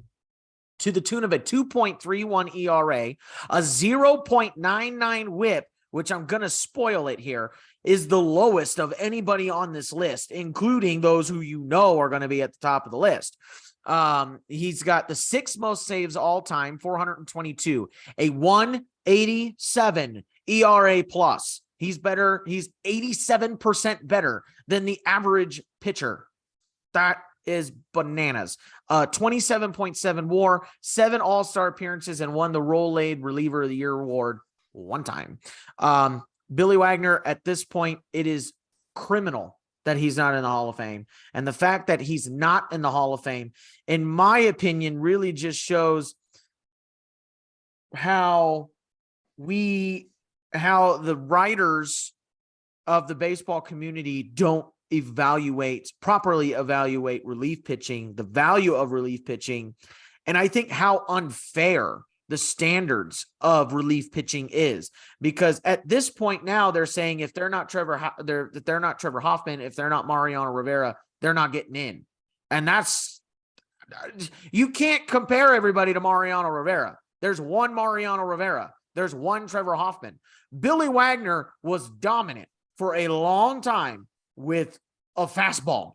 To the tune of a 2.31 ERA, a 0.99 WHIP, which I'm going to spoil it here, is the lowest of anybody on this list, including those who are going to be at the top of the list. He's got the 6th most saves all time, 422, a 187 ERA plus. He's better. He's 87% better than the average pitcher. That is bananas. 27.7 WAR, 7 All-Star appearances, and won the Rollade Reliever of the Year award one time. Billy Wagner, at this point, it is criminal that he's not in the Hall of Fame. And the fact that he's not in the Hall of Fame, in my opinion, really just shows how the writers of the baseball community don't properly evaluate relief pitching, the value of relief pitching. And I think how unfair the standards of relief pitching is, because at this point now they're saying if they're not Trevor Hoffman, if they're not Mariano Rivera, they're not getting in. And you can't compare everybody to Mariano Rivera. There's one Mariano Rivera. There's one Trevor Hoffman. Billy Wagner was dominant for a long time with a fastball.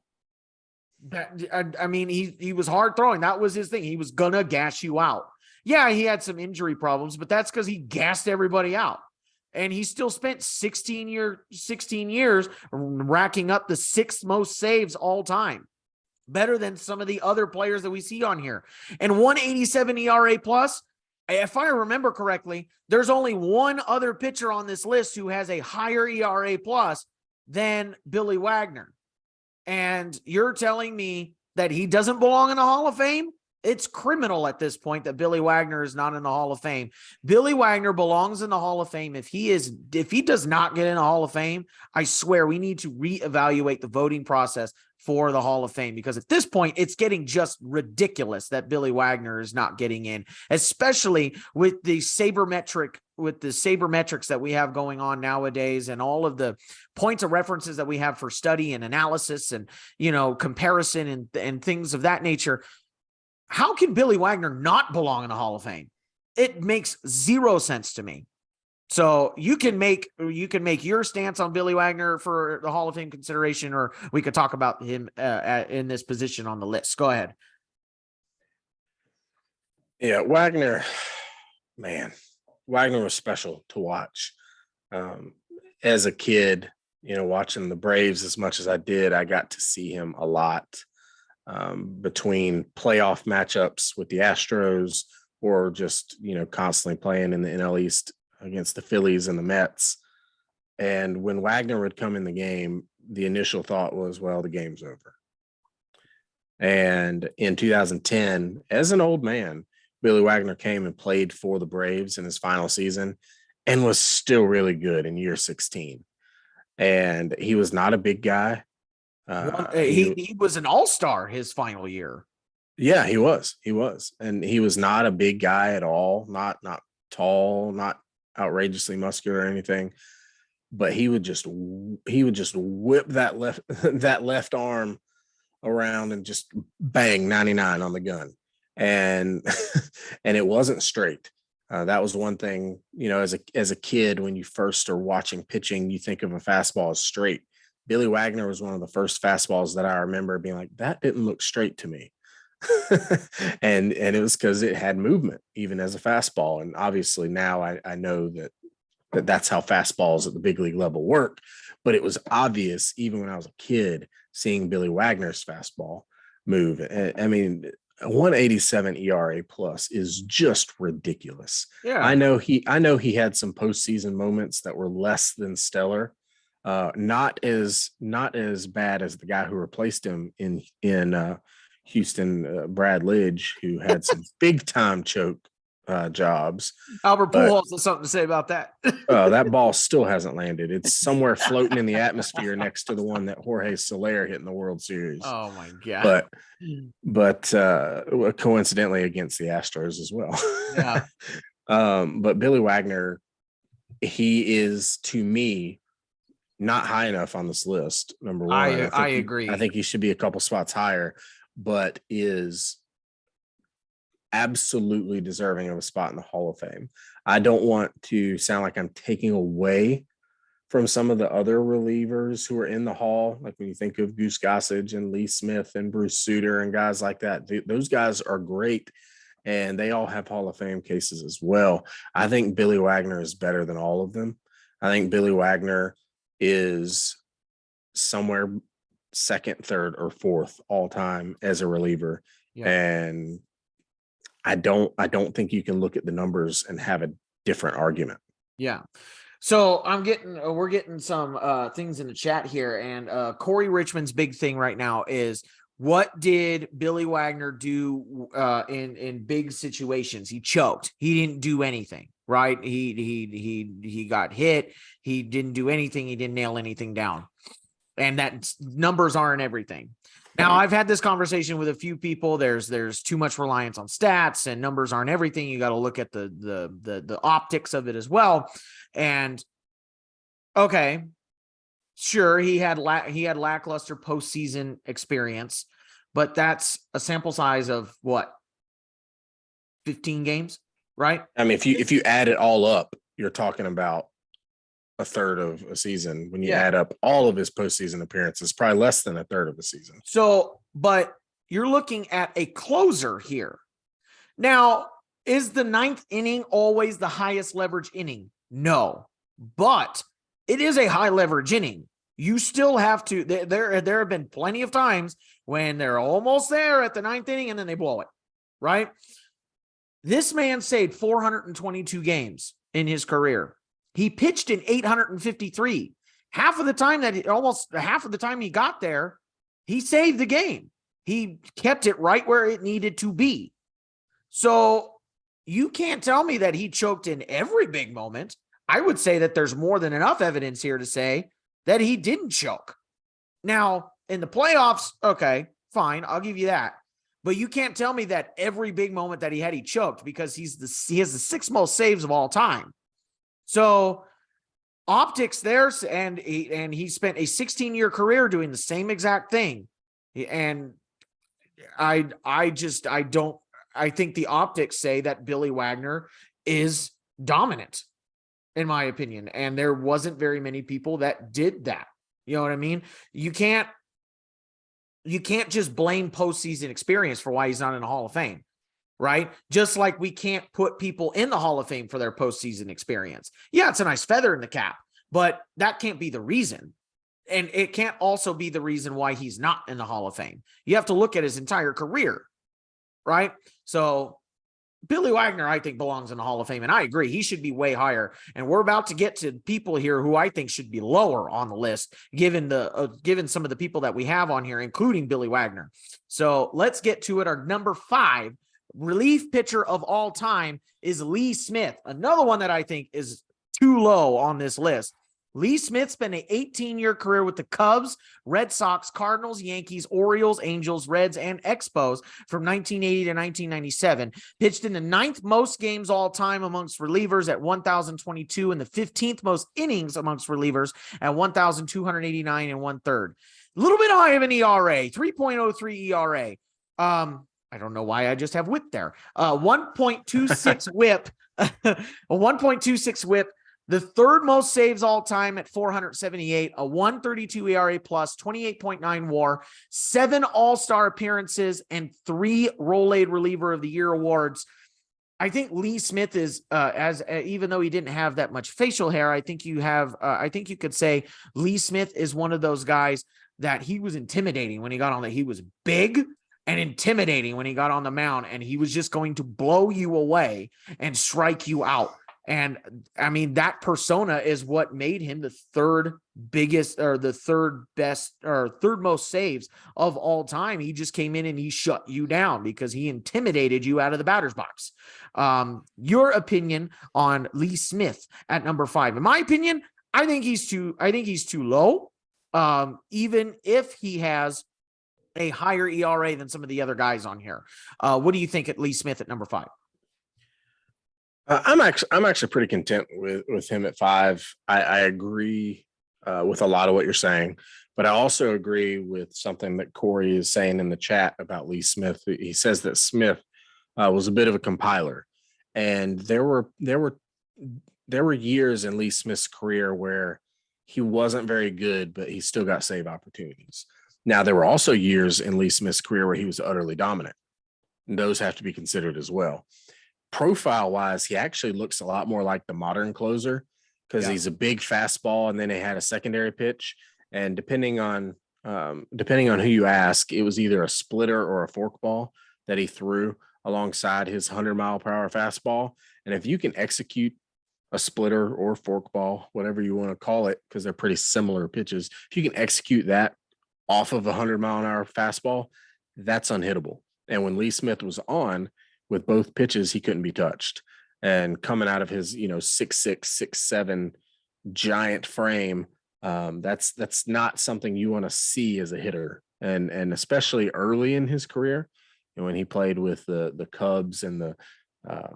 I mean, he was hard throwing. That was his thing. He was gonna gas you out. Yeah, he had some injury problems, but that's because he gassed everybody out. And he still spent 16 years racking up the 6th most saves all time. Better than some of the other players that we see on here. And 187 ERA plus, if I remember correctly, there's only one other pitcher on this list who has a higher ERA plus than Billy Wagner. And you're telling me that he doesn't belong in the Hall of Fame? It's criminal at this point that Billy Wagner is not in the Hall of Fame. Billy Wagner belongs in the Hall of Fame. If he does not get in the Hall of Fame, I swear we need to reevaluate the voting process for the Hall of Fame, because at this point it's getting just ridiculous that Billy Wagner is not getting in, especially with the sabermetrics that we have going on nowadays and all of the points of references that we have for study and analysis and, comparison and things of that nature. How can Billy Wagner not belong in the Hall of Fame? It makes zero sense to me. So you can make your stance on Billy Wagner for the Hall of Fame consideration, or we could talk about him in this position on the list. Go ahead. Yeah, Wagner was special to watch. As a kid, watching the Braves as much as I did, I got to see him a lot between playoff matchups with the Astros or just, constantly playing in the NL East against the Phillies and the Mets. And when Wagner would come in the game, the initial thought was, well, the game's over. And in 2010, as an old man, Billy Wagner came and played for the Braves in his final season and was still really good in year 16. And he was not a big guy. He was an all-star his final year. Yeah, he was. And he was not a big guy at all, not tall, not outrageously muscular or anything, but he would just whip that left arm around and just bang 99 on the gun. And and it wasn't straight. That was one thing, as a kid, when you first are watching pitching, you think of a fastball as straight. Billy Wagner was one of the first fastballs that I remember being like, that didn't look straight to me. and it was because it had movement even as a fastball. And obviously now I know that's how fastballs at the big league level work. But it was obvious even when I was a kid seeing Billy Wagner's fastball move. I mean, 187 ERA plus is just ridiculous. Yeah, I know he had some postseason moments that were less than stellar. Not as bad as the guy who replaced him in Houston, Brad Lidge, who had some big time choke jobs. Albert Pujols has something to say about that. That ball still hasn't landed. It's somewhere floating in the atmosphere next to the one that Jorge Soler hit in the World Series. Oh my God. But coincidentally against the Astros as well. Yeah. But Billy Wagner, he is, to me, not high enough on this list. Number one, I agree. I think he should be a couple spots higher, but is absolutely deserving of a spot in the Hall of Fame. I don't want to sound like I'm taking away from some of the other relievers who are in the Hall. Like when you think of Goose Gossage and Lee Smith and Bruce Sutter and guys like that, those guys are great. And they all have Hall of Fame cases as well. I think Billy Wagner is better than all of them. I think Billy Wagner is somewhere second, third, or fourth all time as a reliever. Yeah. And I don't think you can look at the numbers and have a different argument. Yeah. So we're getting some things in the chat here, and Corey Richmond's big thing right now is, what did Billy Wagner do in big situations? He choked. He didn't do anything, right? He got hit. He didn't do anything. He didn't nail anything down, and that numbers aren't everything. Now, I've had this conversation with a few people. There's too much reliance on stats, and numbers aren't everything. You got to look at the optics of it as well. And okay, sure, he had lackluster postseason experience, but that's a sample size of what, 15 games, right? I mean, if you add it all up, you're talking about a third of a season. When you add up all of his postseason appearances, probably less than a third of a season. So, but you're looking at a closer here. Now, is the ninth inning always the highest leverage inning? No, but it is a high leverage inning. You still have to, there have been plenty of times when they're almost there at the ninth inning and then they blow it, right? This man saved 422 games in his career. He pitched in 853. Half of the time he got there, he saved the game. He kept it right where it needed to be. So you can't tell me that he choked in every big moment. I would say that there's more than enough evidence here to say that he didn't choke. Now, in the playoffs, okay, fine, I'll give you that. But you can't tell me that every big moment that he had, he choked, because he has the sixth most saves of all time. So optics there, and he spent a 16-year career doing the same exact thing. And I think the optics say that Billy Wagner is dominant, in my opinion. And there wasn't very many people that did that. You know what I mean? You can't just blame postseason experience for why he's not in the Hall of Fame, right? Just like we can't put people in the Hall of Fame for their postseason experience. Yeah, it's a nice feather in the cap, but that can't be the reason. And it can't also be the reason why he's not in the Hall of Fame. You have to look at his entire career, right? So Billy Wagner, I think, belongs in the Hall of Fame, and I agree. He should be way higher. And we're about to get to people here who I think should be lower on the list, given some of the people that we have on here, including Billy Wagner. So let's get to it. Our number 5 relief pitcher of all time is Lee Smith, another one that I think is too low on this list. Lee Smith spent an 18-year career with the Cubs, Red Sox, Cardinals, Yankees, Orioles, Angels, Reds, and Expos from 1980 to 1997. Pitched in the 9th most games all time amongst relievers at 1,022 and the 15th most innings amongst relievers at 1,289 and 1/3. A little bit high of an ERA, 3.03 ERA. I don't know why I just have whip there. 1.26 whip, a 1.26 whip. The 3rd most saves all time at 478, a 132 ERA plus, 28.9 WAR, 7 All-Star appearances, and 3 Roll-Aid Reliever of the Year awards. I think Lee Smith is, even though he didn't have that much facial hair, I think you could say Lee Smith is one of those guys that he was intimidating when he got on that. He was big and intimidating when he got on the mound, and he was just going to blow you away and strike you out. And I mean, that persona is what made him the 3rd biggest, or the 3rd best, or 3rd most saves of all time. He just came in and he shut you down because he intimidated you out of the batter's box. Your opinion on Lee Smith at number 5? In my opinion, I think he's too low. Even if he has a higher ERA than some of the other guys on here. What do you think at Lee Smith at number 5? I'm actually pretty content with him at 5. I agree with a lot of what you're saying, but I also agree with something that Corey is saying in the chat about Lee Smith. He says that Smith was a bit of a compiler, and there were years in Lee Smith's career where he wasn't very good, but he still got save opportunities. Now, there were also years in Lee Smith's career where he was utterly dominant, and those have to be considered as well. Profile wise, he actually looks a lot more like the modern closer, because he's a big fastball, and then he had a secondary pitch. And depending on who you ask, it was either a splitter or a forkball that he threw alongside his 100-mile-per-hour fastball. And if you can execute a splitter or forkball, whatever you want to call it, because they're pretty similar pitches. If you can execute that off of a 100-mile-an-hour fastball, that's unhittable. And when Lee Smith was on with both pitches, he couldn't be touched. And coming out of his, 6'6", 6'7" giant frame, that's not something you want to see as a hitter. And especially early in his career, and when he played with the Cubs and the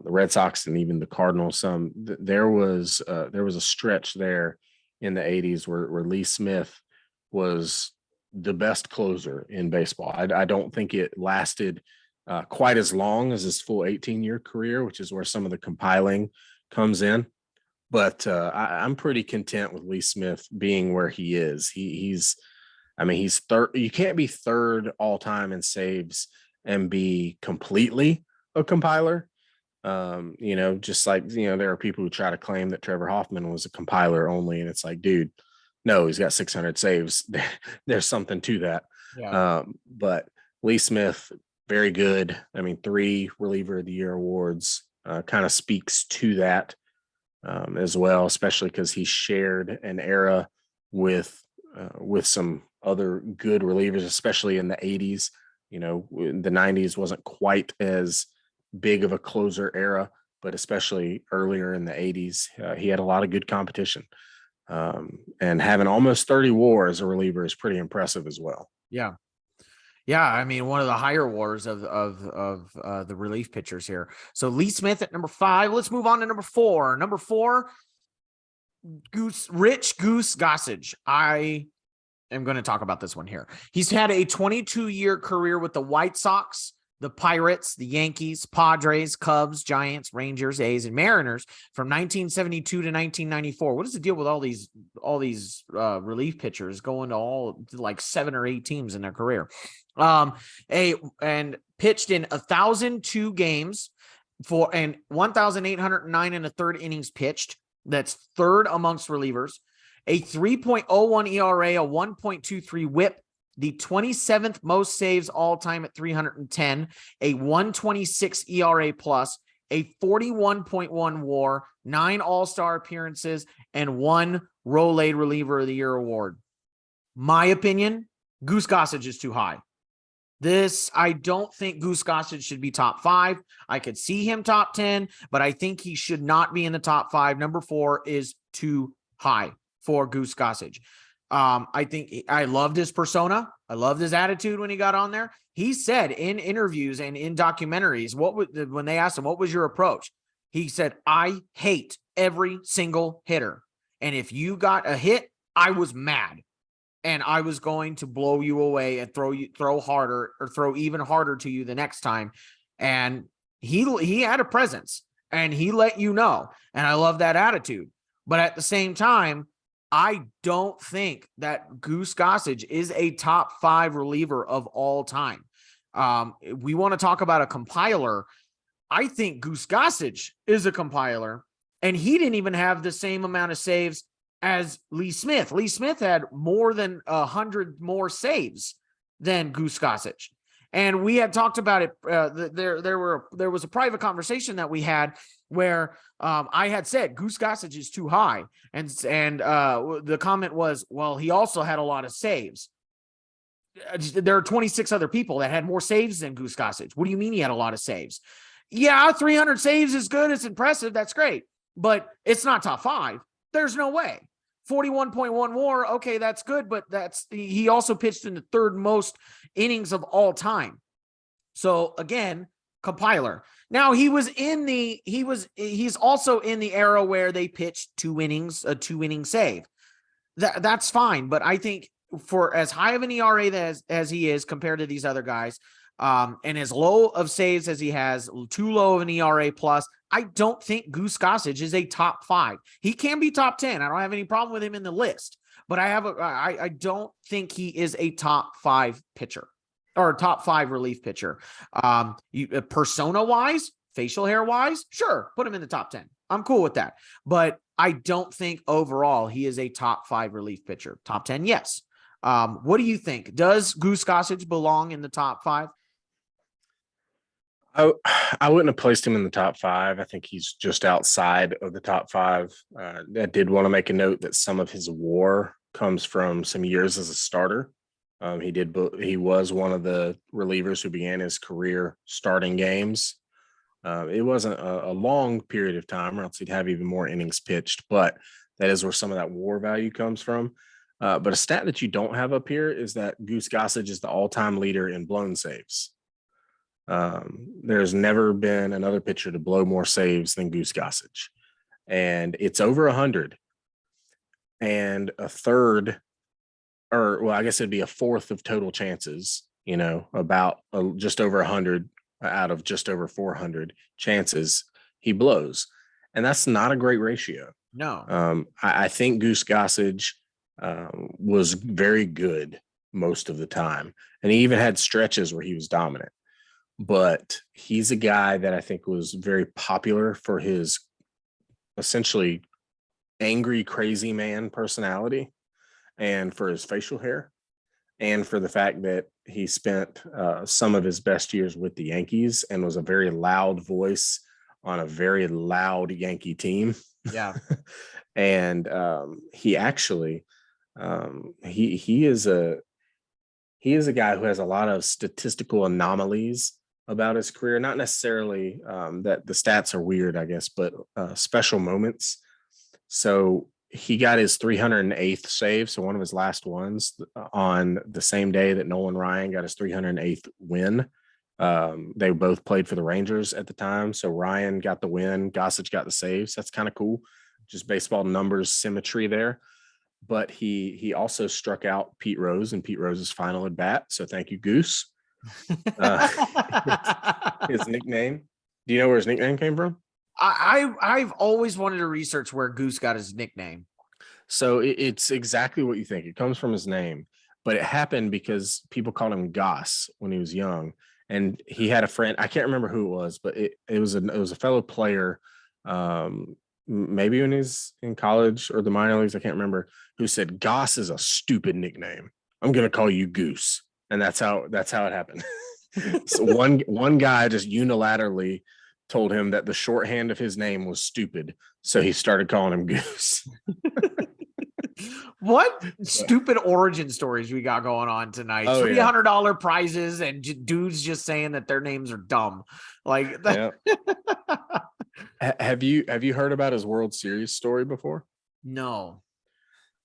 Red Sox and even the Cardinals, there was a stretch there in the 80s where Lee Smith was the best closer in baseball. I don't think it lasted quite as long as his full 18-year career, which is where some of the compiling comes in. But I'm pretty content with Lee Smith being where he is. He's third. You can't be third all time in saves and be completely a compiler. Just like, there are people who try to claim that Trevor Hoffman was a compiler only. And it's like, dude, no, he's got 600 saves. There's something to that. Yeah. But Lee Smith, very good. 3 reliever of the year awards, kind of speaks to that as well, especially because he shared an era with some other good relievers, especially in the 80s. The 90s wasn't quite as big of a closer era, but especially earlier in the 80s, he had a lot of good competition. And having almost 30 WAR as a reliever is pretty impressive as well. Yeah. Yeah, one of the higher wars of the relief pitchers here. So Lee Smith at number 5. Let's move on to number 4. Number 4, Rich Goose Gossage. I am going to talk about this one here. He's had a 22-year career with the White Sox, the Pirates, the Yankees, Padres, Cubs, Giants, Rangers, A's, and Mariners from 1972 to 1994. What is the deal with all these relief pitchers going to like 7 or 8 teams in their career? And pitched in 1,002 games and 1,809 and a third innings pitched. That's third amongst relievers. A 3.01 ERA, a 1.23 WHIP, the 27th most saves all time at 310, a 126 ERA plus, a 41.1 WAR, 9 All-Star appearances, and 1 Rolade Reliever of the Year award. My opinion, Goose Gossage is too high. I don't think Goose Gossage should be top 5. I could see him top 10, but I think he should not be in the top 5. Number 4 is too high for Goose Gossage. I think I loved his persona. I loved his attitude when he got on there. He said in interviews and in documentaries, when they asked him, what was your approach? He said, I hate every single hitter. And if you got a hit, I was mad. And I was going to blow you away and throw harder or throw even harder to you the next time. And he had a presence and he let you know. And I love that attitude. But at the same time, I don't think that Goose Gossage is a top 5 reliever of all time. We want to talk about a compiler. I think Goose Gossage is a compiler, and he didn't even have the same amount of saves as Lee Smith. Lee Smith had more than 100 more saves than Goose Gossage. And we had talked about it. There was a private conversation that we had where I had said Goose Gossage is too high. And the comment was, well, he also had a lot of saves. There are 26 other people that had more saves than Goose Gossage. What do you mean he had a lot of saves? Yeah, 300 saves is good. It's impressive. That's great. But it's not top 5. There's no way. 41.1 WAR. Okay, that's good. But he also pitched in the 3rd most innings of all time. So again, compiler. Now he's also in the era where they pitched 2 innings, a 2-inning save. That's fine. But I think for as high of an ERA as he is compared to these other guys, and as low of saves as he has, too low of an ERA plus, I don't think Goose Gossage is a top 5. He can be top 10. I don't have any problem with him in the list, but I don't think he is a top 5 pitcher or top 5 relief pitcher. Persona wise, facial hair wise, sure, put him in the top 10. I'm cool with that, but I don't think overall he is a top 5 relief pitcher. Top 10, yes. What do you think? Does Goose Gossage belong in the top 5? I I wouldn't have placed him in the top five. I think he's just outside of the top five. I did want to make a note that some of his WAR comes from some years as a starter. He was one of the relievers who began his career starting games. It wasn't a long period of time, or else he'd have even more innings pitched. But that is where some of that WAR value comes from. But a stat that you don't have up here is that Goose Gossage is the all-time leader in blown saves. There's never been another pitcher to blow more saves than Goose Gossage, and it's over 100. And a third, or well, I guess it'd be a fourth of total chances. About just over 100 out of just over 400 chances he blows, and that's not a great ratio. No. I think Goose Gossage was very good most of the time, and he even had stretches where he was dominant. But he's a guy that I think was very popular for his essentially angry, crazy man personality, and for his facial hair, and for the fact that he spent some of his best years with the Yankees and was a very loud voice on a very loud Yankee team. Yeah. And he actually he is a guy who has a lot of statistical anomalies about his career. Not necessarily that the stats are weird, I guess, but special moments. So he got his 308th save, so one of his last ones, on the same day that Nolan Ryan got his 308th win. They both played for the Rangers at the time, so Ryan got the win, Gossage got the saves. That's kind of cool, just baseball numbers symmetry there. But he also struck out Pete Rose in Pete Rose's final at bat. So thank you, Goose. His nickname. Do you know where his nickname came from? I've always wanted to research where Goose got his nickname. So it's exactly what you think. It comes from his name, but it happened because people called him Goss when he was young, and he had a friend. I can't remember who it was, but it was a fellow player, maybe when he's in college or the minor leagues. I can't remember, who said Goss is a stupid nickname. I'm gonna call you Goose, and that's how it happened. So one guy just unilaterally told him that the shorthand of his name was stupid, so he started calling him Goose. What stupid origin stories we got going on tonight? Oh, yeah. $300 prizes and dudes just saying that their names are dumb. Like that. Yeah. Have you heard about his World Series story before? No.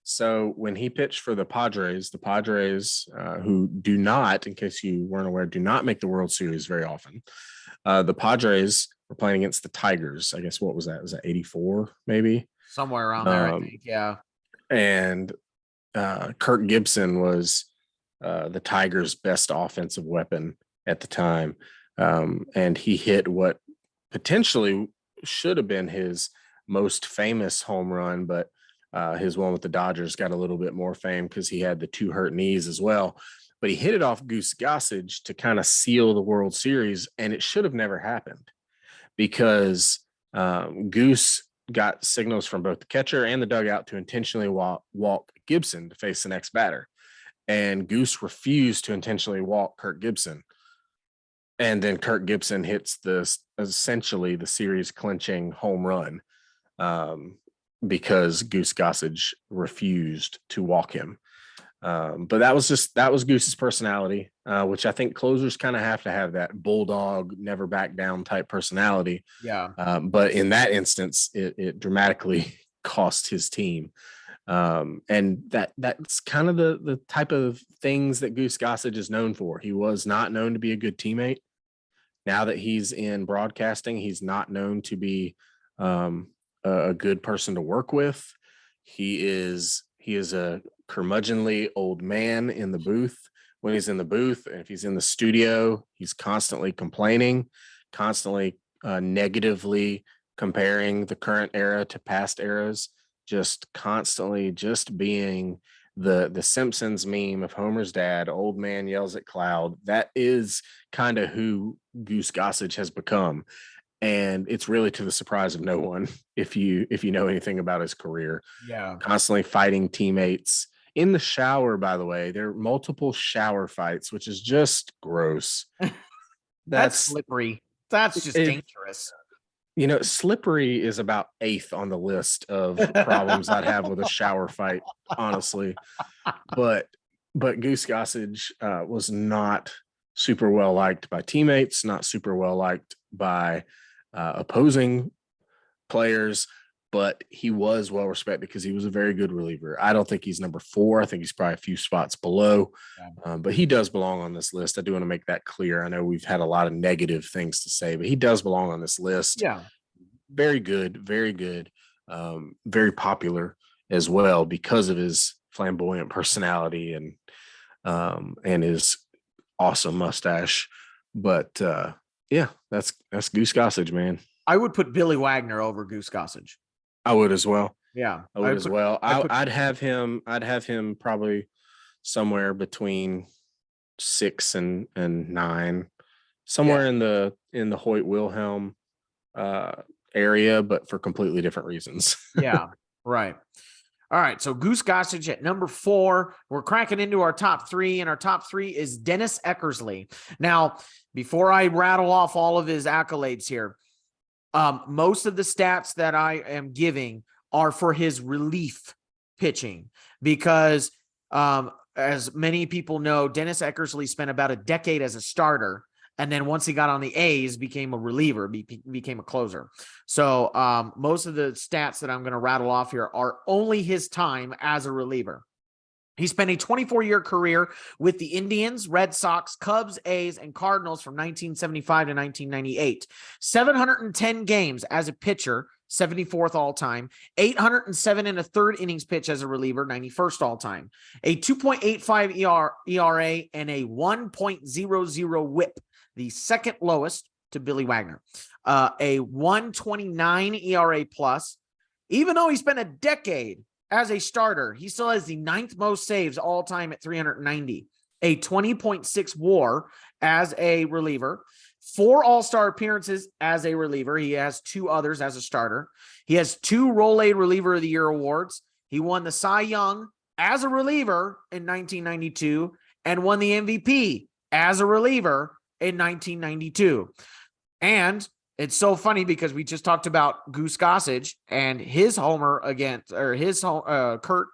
So when he pitched for the Padres, who do not, in case you weren't aware, do not make the World Series very often. The Padres were playing against the Tigers. I guess, what was that? Was that 84 maybe? Somewhere around there, I think. Yeah. And Kirk Gibson was the Tigers' best offensive weapon at the time. And he hit what potentially should have been his most famous home run, but his one with the Dodgers got a little bit more fame because he had the two hurt knees as well. But he hit it off Goose Gossage to kind of seal the World Series, and it should have never happened because Goose got signals from both the catcher and the dugout to intentionally walk Gibson to face the next batter. And Goose refused to intentionally walk Kirk Gibson. And then Kirk Gibson hits essentially the series clinching home run because Goose Gossage refused to walk him. But that was Goose's personality, which I think closers kind of have to have, that bulldog, never back down type personality. Yeah. But in that instance, it dramatically cost his team. And that's kind of the type of things that Goose Gossage is known for. He was not known to be a good teammate. Now that he's in broadcasting, he's not known to be a good person to work with. He is a curmudgeonly old man in the booth. When he's in the booth, and if he's in the studio, he's constantly complaining, constantly negatively comparing the current era to past eras, just constantly just being the Simpsons meme of Homer's dad, old man yells at cloud. That is kind of who Goose Gossage has become. And it's really to the surprise of no one if you know anything about his career. Yeah. Constantly fighting teammates in the shower, by the way. There are multiple shower fights, which is just gross. That's slippery. That's just If dangerous. slippery is about eighth on the list of problems I'd have with a shower fight, honestly. But Goose Gossage was not super well liked by teammates, not super well liked by opposing players, but he was well respected because he was a very good reliever. I don't think he's number 4. I think he's probably a few spots below, but he does belong on this list. I do want to make that clear. I know we've had a lot of negative things to say, but he does belong on this list. Yeah. Very good, very popular as well because of his flamboyant personality and his awesome mustache. But yeah, that's Goose Gossage, man. I would put Billy Wagner over Goose Gossage. I would as well. Yeah. I would as well. I'd have him probably somewhere between 6 and 9, somewhere in the Hoyt Wilhelm area, but for completely different reasons. Yeah. Right. All right. So Goose Gossage at number 4. We're cracking into our top 3, and our top 3 is Dennis Eckersley. Now, before I rattle off all of his accolades here, most of the stats that I am giving are for his relief pitching because, as many people know, Dennis Eckersley spent about a decade as a starter. And then once he got on the A's, became a reliever, became a closer. So most of the stats that I'm going to rattle off here are only his time as a reliever. He spent a 24-year career with the Indians, Red Sox, Cubs, A's, and Cardinals from 1975 to 1998. 710 games as a pitcher, 74th all-time. 807 and a third innings pitch as a reliever, 91st all-time. A 2.85 ERA and a 1.00 whip, the second lowest to Billy Wagner. A 129 ERA plus. Even though he spent a decade as a starter, he still has the 9th most saves all time at 390, a 20.6 WAR as a reliever, 4 All-Star appearances as a reliever. He has 2 others as a starter. He has 2 Role Reliever of the Year awards. He won the Cy Young as a reliever in 1992 and won the MVP as a reliever in 1992. And it's so funny because we just talked about Goose Gossage and his homer against, or his Kurt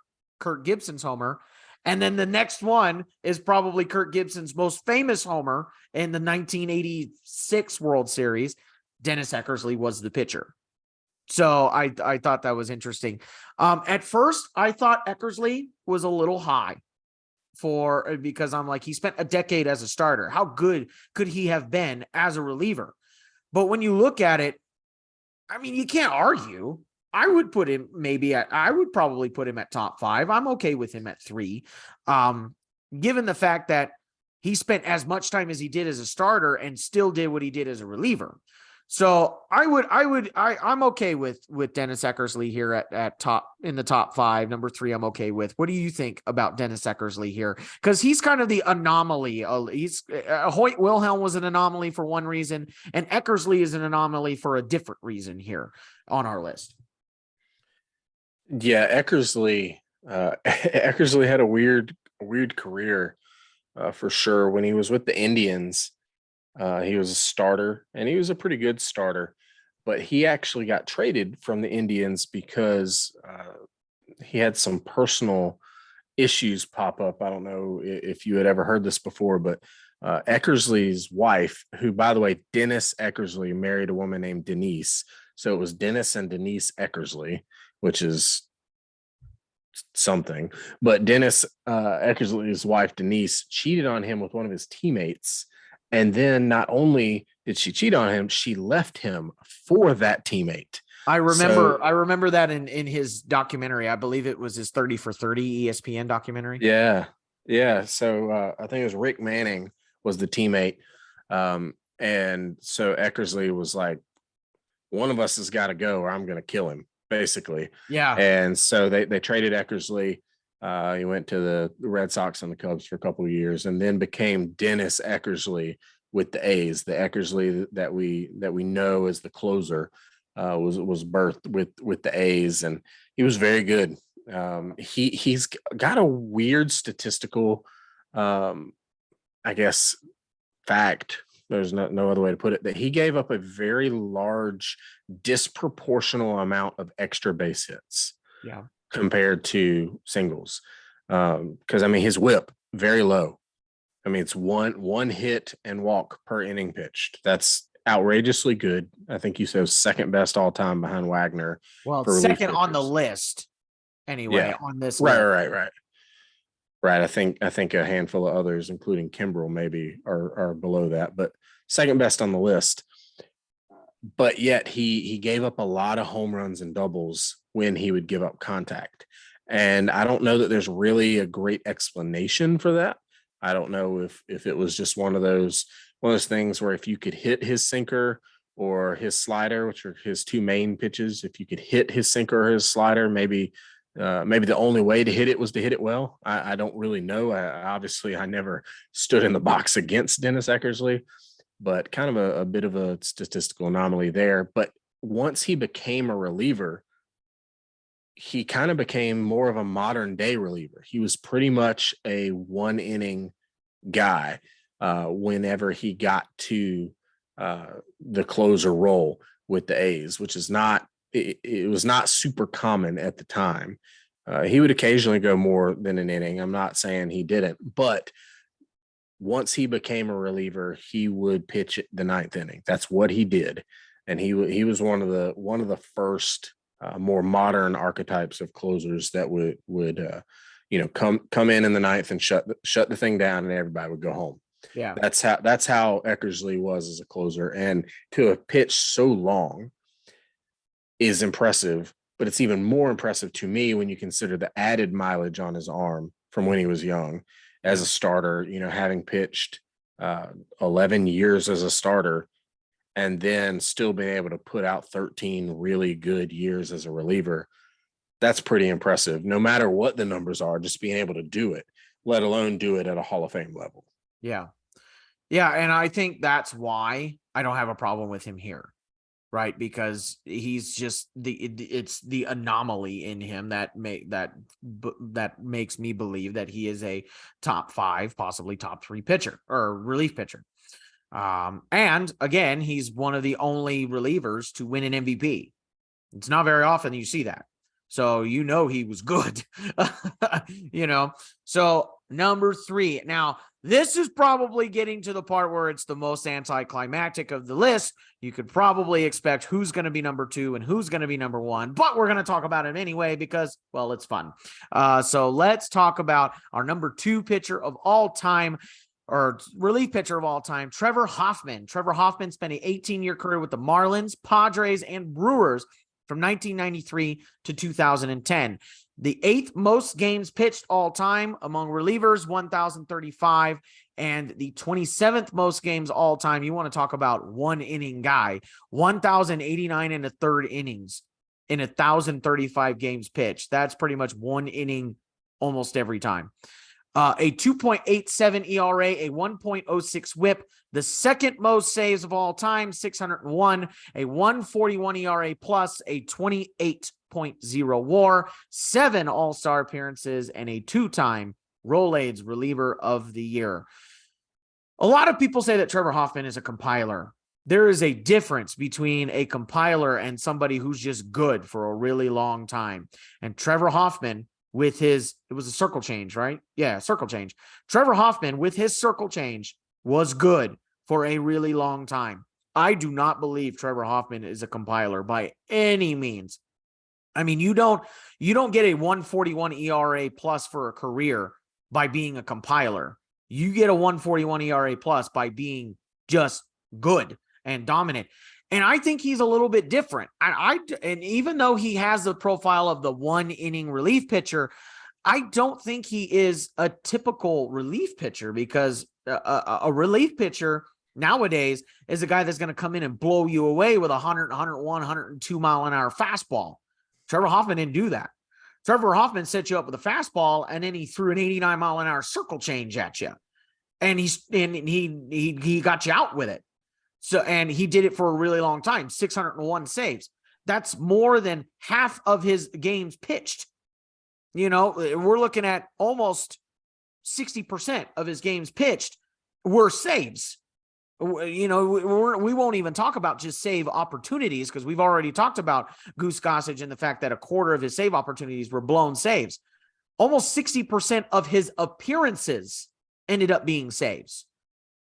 Gibson's homer. And then the next one is probably Kurt Gibson's most famous homer in the 1986 World Series. Dennis Eckersley was the pitcher. So I thought that was interesting. At first, I thought Eckersley was a little high because I'm like, he spent a decade as a starter. How good could he have been as a reliever? But when you look at it, I mean, you can't argue. I would put him I would probably put him at top 5. I'm okay with him at 3. Given the fact that he spent as much time as he did as a starter and still did what he did as a reliever. So I'm okay with Dennis Eckersley here at in the top 5. Number 3, I'm okay with. What do you think about Dennis Eckersley here? Because he's kind of the anomaly. Hoyt Wilhelm was an anomaly for one reason, and Eckersley is an anomaly for a different reason here on our list. Yeah, Eckersley had a weird career for sure. When he was with the Indians, he was a starter, and he was a pretty good starter, but he actually got traded from the Indians because he had some personal issues pop up. I don't know if you had ever heard this before, but Eckersley's wife, who, by the way, Dennis Eckersley married a woman named Denise. So it was Dennis and Denise Eckersley, which is something. But Dennis Eckersley's wife, Denise, cheated on him with one of his teammates. And then not only did she cheat on him, she left him for that teammate. I remember that in his documentary. I believe it was his 30 for 30 ESPN documentary. Yeah. Yeah. So I think it was Rick Manning was the teammate. And so Eckersley was like, one of us has got to go or I'm going to kill him, basically. Yeah. And so they traded Eckersley. He went to the Red Sox and the Cubs for a couple of years, and then became Dennis Eckersley with the A's. The Eckersley that we know as the closer was birthed with the A's, and he was very good. He's got a weird statistical, I guess, fact There's no other way to put it, that he gave up a very large, disproportional amount of extra base hits Yeah. compared to singles. Because I mean, his whip very low. I mean, it's one hit and walk per inning pitched. That's outrageously good. I think you said second best all time behind Wagner Well, for it's relief second on the pitchers. list anyway, Yeah, on this right, list. right, right, right. I think a handful of others, including Kimbrel, maybe are below that, but second best on the list. But yet he gave up a lot of home runs and doubles when he would give up contact. And I don't know that there's really a great explanation for that. I don't know if it was just one of those things where if you could hit his sinker or his slider, which are his two main pitches, if you could hit his sinker or his slider, maybe the only way to hit it was to hit it well. I don't really know. I never stood in the box against Dennis Eckersley, but kind of a bit of a statistical anomaly there. But once he became a reliever, he kind of became more of a modern day reliever. He was pretty much a one inning guy whenever he got to the closer role with the A's, which is not, it was not super common at the time. He would occasionally go more than an inning. I'm not saying he didn't, but once he became a reliever, he would pitch the ninth inning. That's what he did, and he was one of the first more modern archetypes of closers that would come in the ninth and shut the thing down, and everybody would go home. Yeah. That's how Eckersley was as a closer, and to have pitched so long is impressive. But it's even more impressive to me when you consider the added mileage on his arm from when he was young as a starter, having pitched 11 years as a starter and then still being able to put out 13 really good years as a reliever. That's pretty impressive. No matter what the numbers are, just being able to do it, let alone do it at a Hall of Fame level. Yeah. Yeah. And I think that's why I don't have a problem with him here. Right, because he's just it's the anomaly in him that makes me believe that he is a top 5, possibly top 3 pitcher or relief pitcher. And again, he's one of the only relievers to win an MVP. It's not very often you see that. So, he was good, so number 3. Now, this is probably getting to the part where it's the most anticlimactic of the list. You could probably expect who's going to be number 2 and who's going to be number 1, but we're going to talk about it anyway because, well, it's fun. So let's talk about our number 2 pitcher of all time, or relief pitcher of all time, Trevor Hoffman. Trevor Hoffman spent an 18-year career with the Marlins, Padres, and Brewers from 1993 to 2010. The 8th most games pitched all time among relievers, 1,035, and the 27th most games all time. You want to talk about one inning guy, 1,089 and a third innings in 1,035 games pitched. That's pretty much one inning almost every time. A 2.87 ERA, a 1.06 whip, the second most saves of all time, 601, a 141 ERA plus, a 28.0 WAR, 7 All-Star appearances, and a 2-time Rolaids reliever of the year. A lot of people say that Trevor Hoffman is a compiler. There is a difference between a compiler and somebody who's just good for a really long time. And Trevor Hoffman, with it was a circle change, right? Yeah, circle change. Trevor Hoffman with his circle change was good for a really long time. I do not believe Trevor Hoffman is a compiler by any means. I mean, you don't get a 141 ERA plus for a career by being a compiler. You get a 141 ERA plus by being just good and dominant. And I think he's a little bit different. And even though he has the profile of the one inning relief pitcher, I don't think he is a typical relief pitcher, because a relief pitcher nowadays is a guy that's going to come in and blow you away with 100, 101, 102 mile an hour fastball. Trevor Hoffman didn't do that. Trevor Hoffman set you up with a fastball, and then he threw an 89 mile an hour circle change at you. And he got you out with it. So, and he did it for a really long time, 601 saves. That's more than half of his games pitched. We're looking at almost 60% of his games pitched were saves. We won't even talk about just save opportunities because we've already talked about Goose Gossage and the fact that a quarter of his save opportunities were blown saves. Almost 60% of his appearances ended up being saves.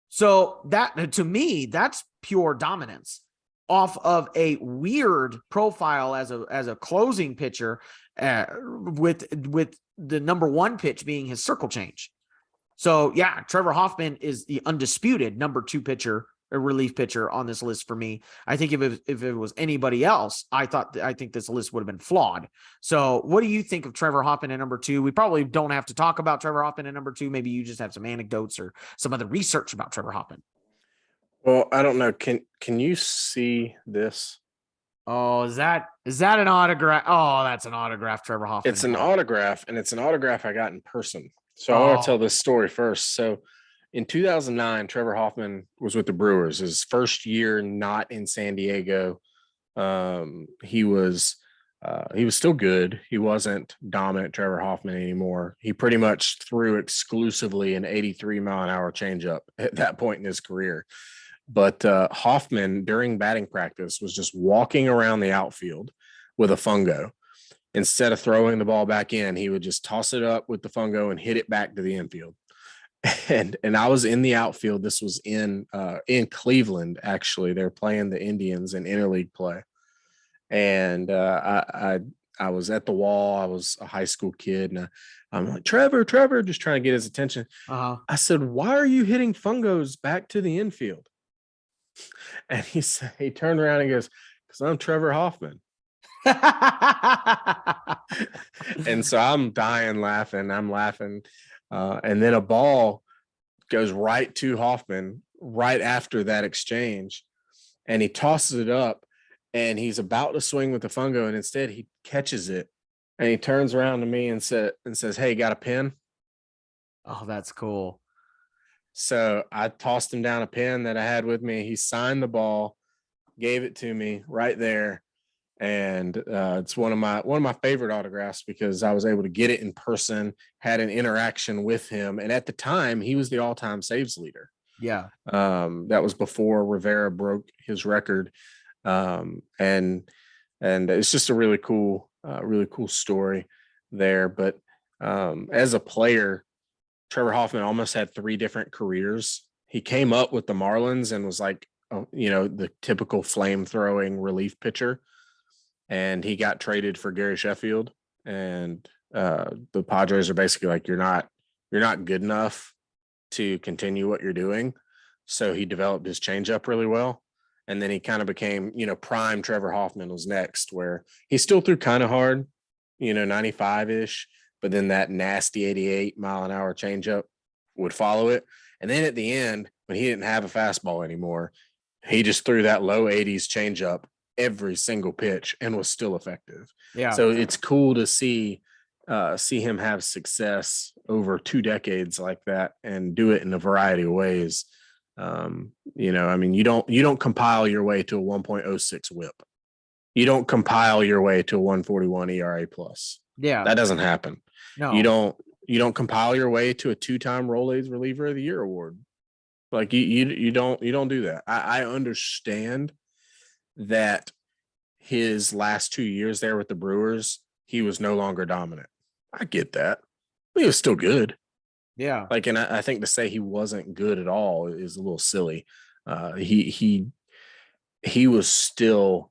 So that, to me, that's pure dominance off of a weird profile as a closing pitcher, with the number one pitch being his circle change. So yeah, Trevor Hoffman is the undisputed number two pitcher, a relief pitcher on this list for me. I think if it was anybody else, I think this list would have been flawed. So what do you think of Trevor Hoffman at number two? We probably don't have to talk about Trevor Hoffman at number two. Maybe you just have some anecdotes or some other research about Trevor Hoffman. Well, I don't know. Can you see this? Oh, is that an autograph? Oh, that's an autograph, Trevor Hoffman. It's an autograph, and it's an autograph I got in person. So I want to Oh. tell this story first. So in 2009, Trevor Hoffman was with the Brewers. His first year not in San Diego. He was still good. He wasn't dominant Trevor Hoffman anymore. He pretty much threw exclusively an 83-mile-an-hour changeup at that point in his career. But Hoffman, during batting practice, was just walking around the outfield with a fungo. Instead of throwing the ball back in, he would just toss it up with the fungo and hit it back to the infield. And I was in the outfield. This was in Cleveland, actually. They're playing the Indians in interleague play. And I was at the wall. I was a high school kid, and I'm like, Trevor, just trying to get his attention. Uh-huh. I said, "Why are you hitting fungos back to the infield?" And he turned around and goes, "Because I'm Trevor Hoffman." And so I'm dying laughing. I'm laughing. And then a ball goes right to Hoffman right after that exchange. And he tosses it up, and he's about to swing with the fungo. And instead he catches it, and he turns around to me and says, "Hey, got a pen?" Oh, that's cool. So I tossed him down a pen that I had with me. He signed the ball, gave it to me right there. And it's one of my favorite autographs because I was able to get it in person, had an interaction with him. And at the time, he was the all-time saves leader. Yeah. That was before Rivera broke his record. And it's just a really cool story there. But as a player, Trevor Hoffman almost had 3 different careers. He came up with the Marlins and was like, the typical flame throwing relief pitcher. And he got traded for Gary Sheffield. And the Padres are basically like, you're not good enough to continue what you're doing. So he developed his changeup really well. And then he kind of became, prime Trevor Hoffman was next, where he still threw kind of hard, 95-ish. But then that nasty 88-mile-an-hour changeup would follow it. And then at the end, when he didn't have a fastball anymore, he just threw that low 80s changeup every single pitch and was still effective. Yeah. So it's cool to see him have success over 2 decades like that and do it in a variety of ways. You don't compile your way to a 1.06 whip. You don't compile your way to a 141 ERA plus. Yeah. That doesn't happen. No. You don't compile your way to a 2-time Rolaids Reliever of the Year award. Like you don't do that. I understand that his last 2 years there with the Brewers, he was no longer dominant. I get that. But he was still good. Yeah. And I think to say he wasn't good at all is a little silly. He was still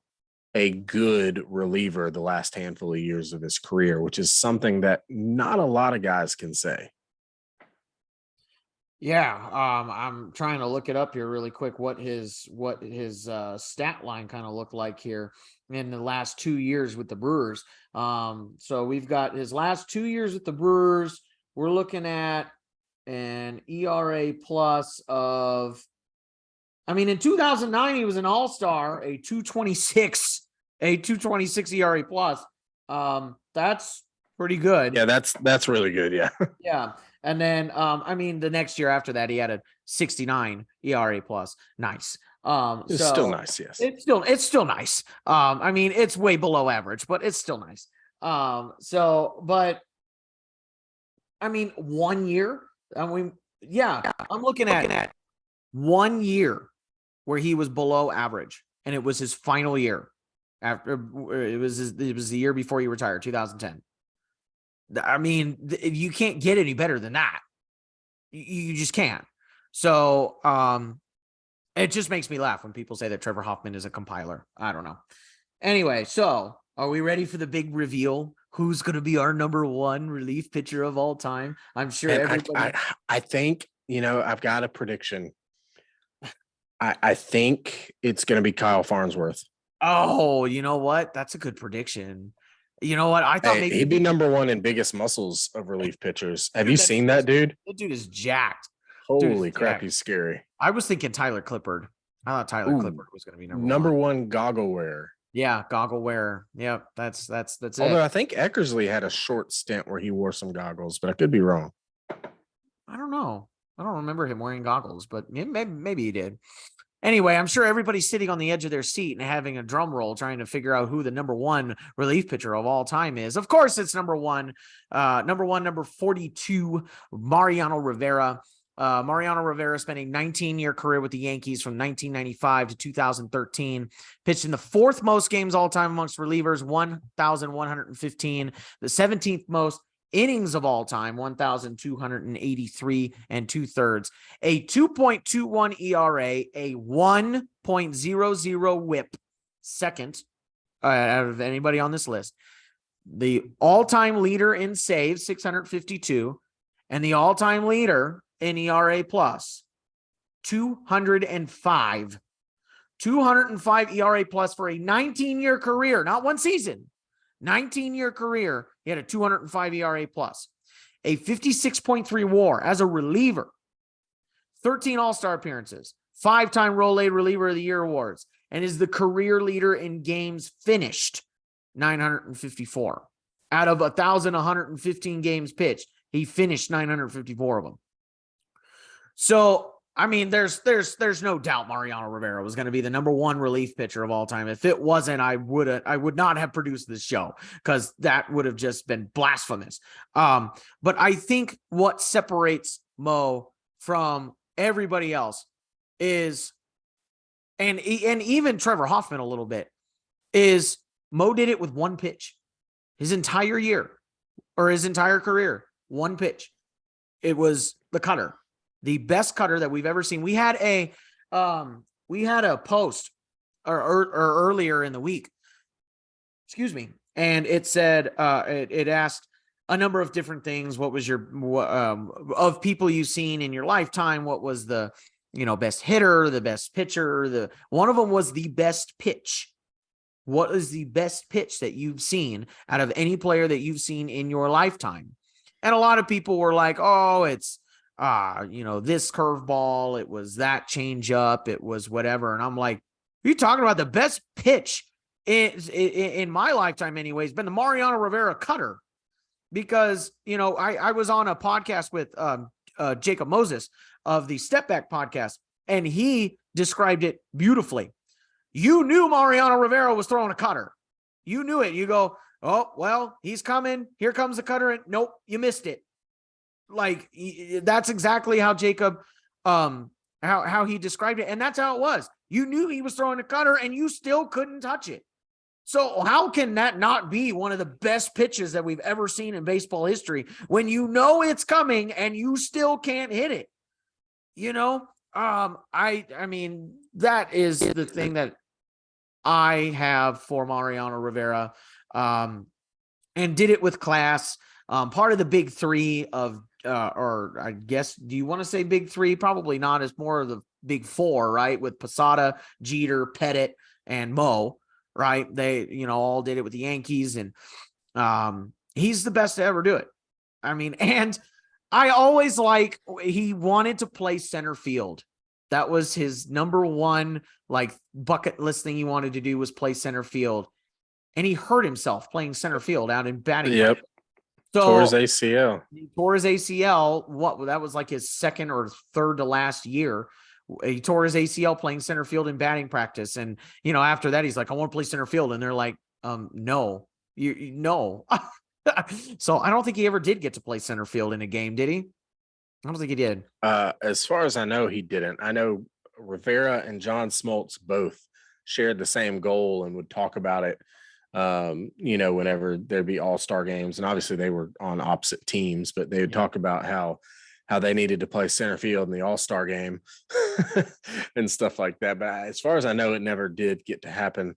a good reliever the last handful of years of his career, which is something that not a lot of guys can say. Yeah. I'm trying to look it up here really quick. What his stat line kind of looked like here in the last 2 years with the Brewers. So we've got his last 2 years with the Brewers. We're looking at an ERA plus of, in 2009, he was an all-star, a 226 ERA plus. That's pretty good. Yeah, that's really good. Yeah. Yeah. And then, the next year after that, he had a 69 ERA plus. Nice. It's still nice. Yes. It's still nice. It's way below average, but it's still nice. 1 year. I'm looking at 1 year where he was below average, and it was his final year. After it was the year before he retired, 2010. I mean, you can't get any better than that. You just can't. So, it just makes me laugh when people say that Trevor Hoffman is a compiler. I don't know. Anyway, so are we ready for the big reveal? Who's going to be our number one relief pitcher of all time? I'm sure And everybody. I think, I've got a prediction. I think it's going to be Kyle Farnsworth. Oh, you know what? That's a good prediction. You know what? I thought Hey, maybe he'd be number one in biggest muscles of relief pitchers. Have dude, you seen that dude? that dude is jacked. Dude is Holy crap, jacked. he's scary. I was thinking Tyler Clippard. I thought Tyler Ooh, Clippard was going to be number one. one goggle wearer. Yeah, goggle wearer. Yep, that's Although it. I think Eckersley had a short stint where he wore some goggles, but I could be wrong. I don't know. I don't remember him wearing goggles, but maybe he did. Anyway, I'm sure everybody's sitting on the edge of their seat and having a drum roll trying to figure out who the number one relief pitcher of all time is. Of course, it's number 42, Mariano Rivera. Mariano Rivera spent a 19-year career with the Yankees from 1995 to 2013, pitched in the fourth most games all time amongst relievers, 1,115, the 17th most innings of all time, 1,283 and 2/3, a 2.21 ERA, a 1.00 whip, second out of anybody on this list. The all-time leader in saves, 652, and the all-time leader in ERA plus, 205. 205 ERA plus for a 19-year career, not one season. 19-year career, he had a 205 ERA plus, a 56.3 WAR as a reliever, 13 All-Star appearances, 5-time Rolay Reliever of the Year awards, and is the career leader in games finished, 954. Out of 1,115 games pitched, he finished 954 of them. So, I mean, there's no doubt Mariano Rivera was going to be the number one relief pitcher of all time. If it wasn't, I would not have produced this show because that would have just been blasphemous. But I think what separates Mo from everybody else is, and even Trevor Hoffman a little bit, is Mo did it with one pitch his entire year or his entire career. One pitch. It was the cutter. The best cutter that we've ever seen. We had a post or earlier in the week, excuse me, and it said it asked a number of different things. What was your of people you've seen in your lifetime? What was the best hitter, the best pitcher? One of them was the best pitch. What is the best pitch that you've seen out of any player that you've seen in your lifetime? And a lot of people were like, "Oh, it's." This curveball, it was that changeup, it was whatever. And I'm like, you're talking about the best pitch in my lifetime anyways, been the Mariano Rivera cutter. Because, I was on a podcast with Jacob Moses of the Step Back podcast, and he described it beautifully. You knew Mariano Rivera was throwing a cutter. You knew it. You go, oh, well, he's coming. Here comes the cutter. And nope, you missed it. Like, that's exactly how Jacob, how he described it. And that's how it was. You knew he was throwing a cutter and you still couldn't touch it. So how can that not be one of the best pitches that we've ever seen in baseball history when you know it's coming and you still can't hit it? I mean, that is the thing that I have for Mariano Rivera, and did it with class. Part of the big three of, or I guess, do you want to say big three? Probably not. It's more of the big four, right? With Posada, Jeter, Pettit, and Mo, right? They, all did it with the Yankees, and he's the best to ever do it. I mean, and I always he wanted to play center field. That was his number one, bucket list thing he wanted to do was play center field. And he hurt himself playing center field out in batting. Yep. So tore his ACL. He tore his ACL. That was like his second or third to last year. He tore his ACL playing center field in batting practice. And, after that, he's like, I want to play center field. And they're like, no, no. So I don't think he ever did get to play center field in a game, did he? I don't think he did. As far as I know, he didn't. I know Rivera and John Smoltz both shared the same goal and would talk about it. Whenever there'd be all-star games, and obviously they were on opposite teams, but they would Yeah. talk about how they needed to play center field in the all-star game and stuff like that. But as far as I know, it never did get to happen,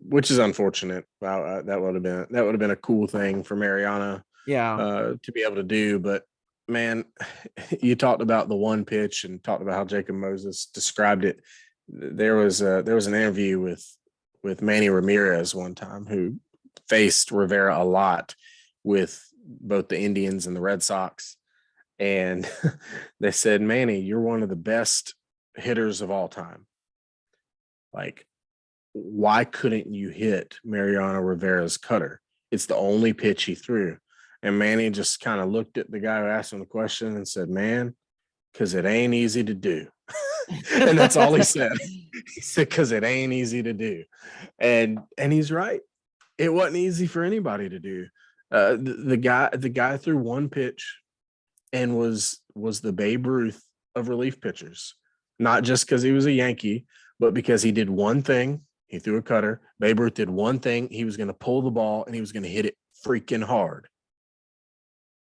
which is unfortunate. Wow, that would have been a cool thing for Mariano Yeah. to be able to do. But man, you talked about the one pitch and talked about how Jacob Moses described it. There was an interview with Manny Ramirez one time, who faced Rivera a lot with both the Indians and the Red Sox. And they said, Manny, you're one of the best hitters of all time. Like, why couldn't you hit Mariano Rivera's cutter? It's the only pitch he threw. And Manny just kind of looked at the guy who asked him the question and said, man, because it ain't easy to do. And that's all he said. He said, because it ain't easy to do. And he's right. It wasn't easy for anybody to do. The guy threw one pitch and was the Babe Ruth of relief pitchers, not just because he was a Yankee, but because he did one thing. He threw a cutter. Babe Ruth did one thing. He was going to pull the ball and he was going to hit it freaking hard.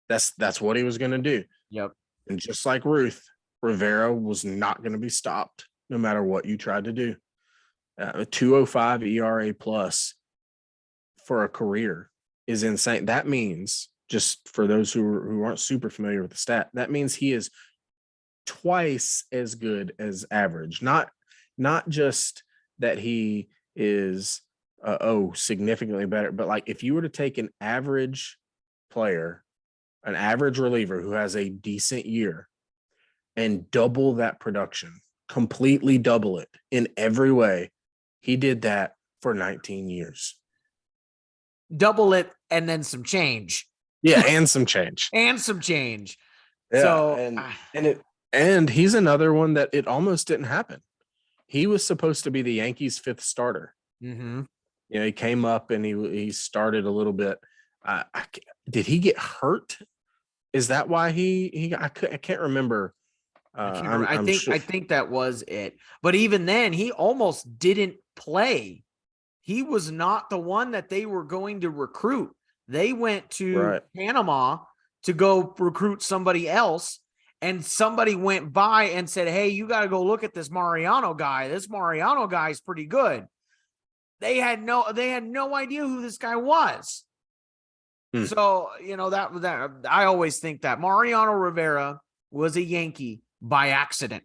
That's what he was going to do. Yep. And just like Ruth, Rivera was not going to be stopped no matter what you tried to do. A 2.05 ERA plus for a career is insane. That means, just for those who aren't super familiar with the stat, that means he is twice as good as average. Not just that he is significantly better, but like if you were to take an average player, an average reliever who has a decent year, and double that production, completely double it in every way, he did that for 19 years. Double it and then some change. Yeah, and some change. And some change. Yeah, So and he's another one that it almost didn't happen. He was supposed to be the Yankees' fifth starter. Mm-hmm. He came up and he started a little bit. Did he get hurt? Is that why I can't remember. I think that was it. But even then, he almost didn't play. He was not the one that they were going to recruit. They went to Panama to go recruit somebody else, and somebody went by and said, hey, you got to go look at this Mariano guy. This Mariano guy is pretty good. They had no idea who this guy was. So, that I always think that Mariano Rivera was a Yankee by accident.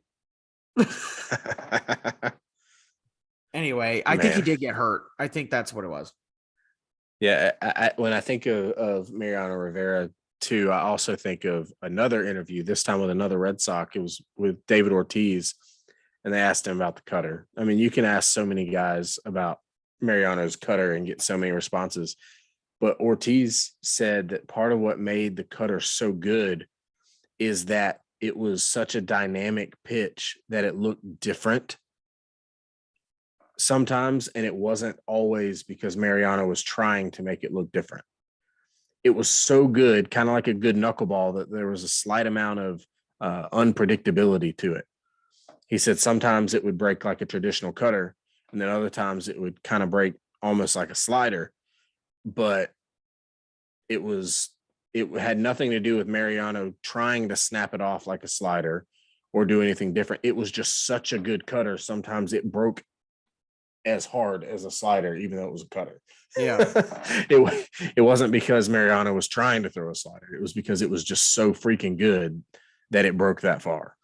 Anyway, I think he did get hurt. I think that's what it was. Yeah, when I think of Mariano Rivera too, I also think of another interview, this time with another Red Sox. It was with David Ortiz, and they asked him about the cutter. I mean, you can ask so many guys about Mariano's cutter and get so many responses. But Ortiz said that part of what made the cutter so good is that it was such a dynamic pitch that it looked different sometimes, and it wasn't always because Mariano was trying to make it look different. It was so good, kind of like a good knuckleball, that there was a slight amount of unpredictability to it. He said sometimes it would break like a traditional cutter, and then other times it would kind of break almost like a slider. But it had nothing to do with Mariano trying to snap it off like a slider or do anything different. It was just such a good cutter. Sometimes it broke as hard as a slider, even though it was a cutter. Yeah. It wasn't because Mariano was trying to throw a slider. It was because it was just so freaking good that it broke that far.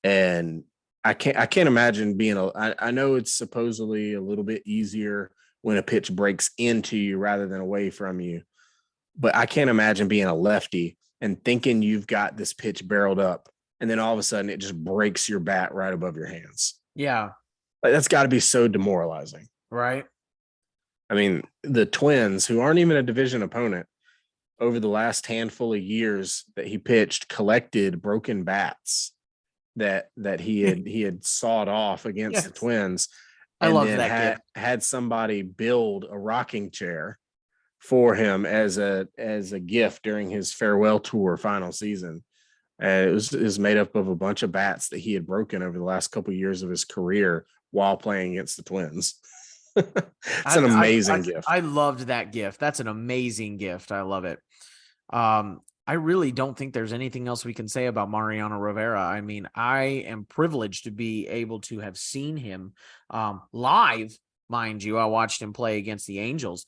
And I can't imagine I know it's supposedly a little bit easier when a pitch breaks into you rather than away from you, but I can't imagine being a lefty and thinking you've got this pitch barreled up, and then all of a sudden it just breaks your bat right above your hands. Yeah. Like, that's got to be so demoralizing. Right. I mean, the Twins, who aren't even a division opponent, over the last handful of years that he pitched, collected broken bats that he had sawed off against the Twins. I love that had somebody build a rocking chair for him as a gift during his farewell tour final season. and it was made up of a bunch of bats that he had broken over the last couple of years of his career while playing against the Twins. It's an amazing gift. I loved that gift. That's an amazing gift. I love it. I really don't think there's anything else we can say about Mariano Rivera. I mean, I am privileged to be able to have seen him live, mind you. I watched him play against the Angels.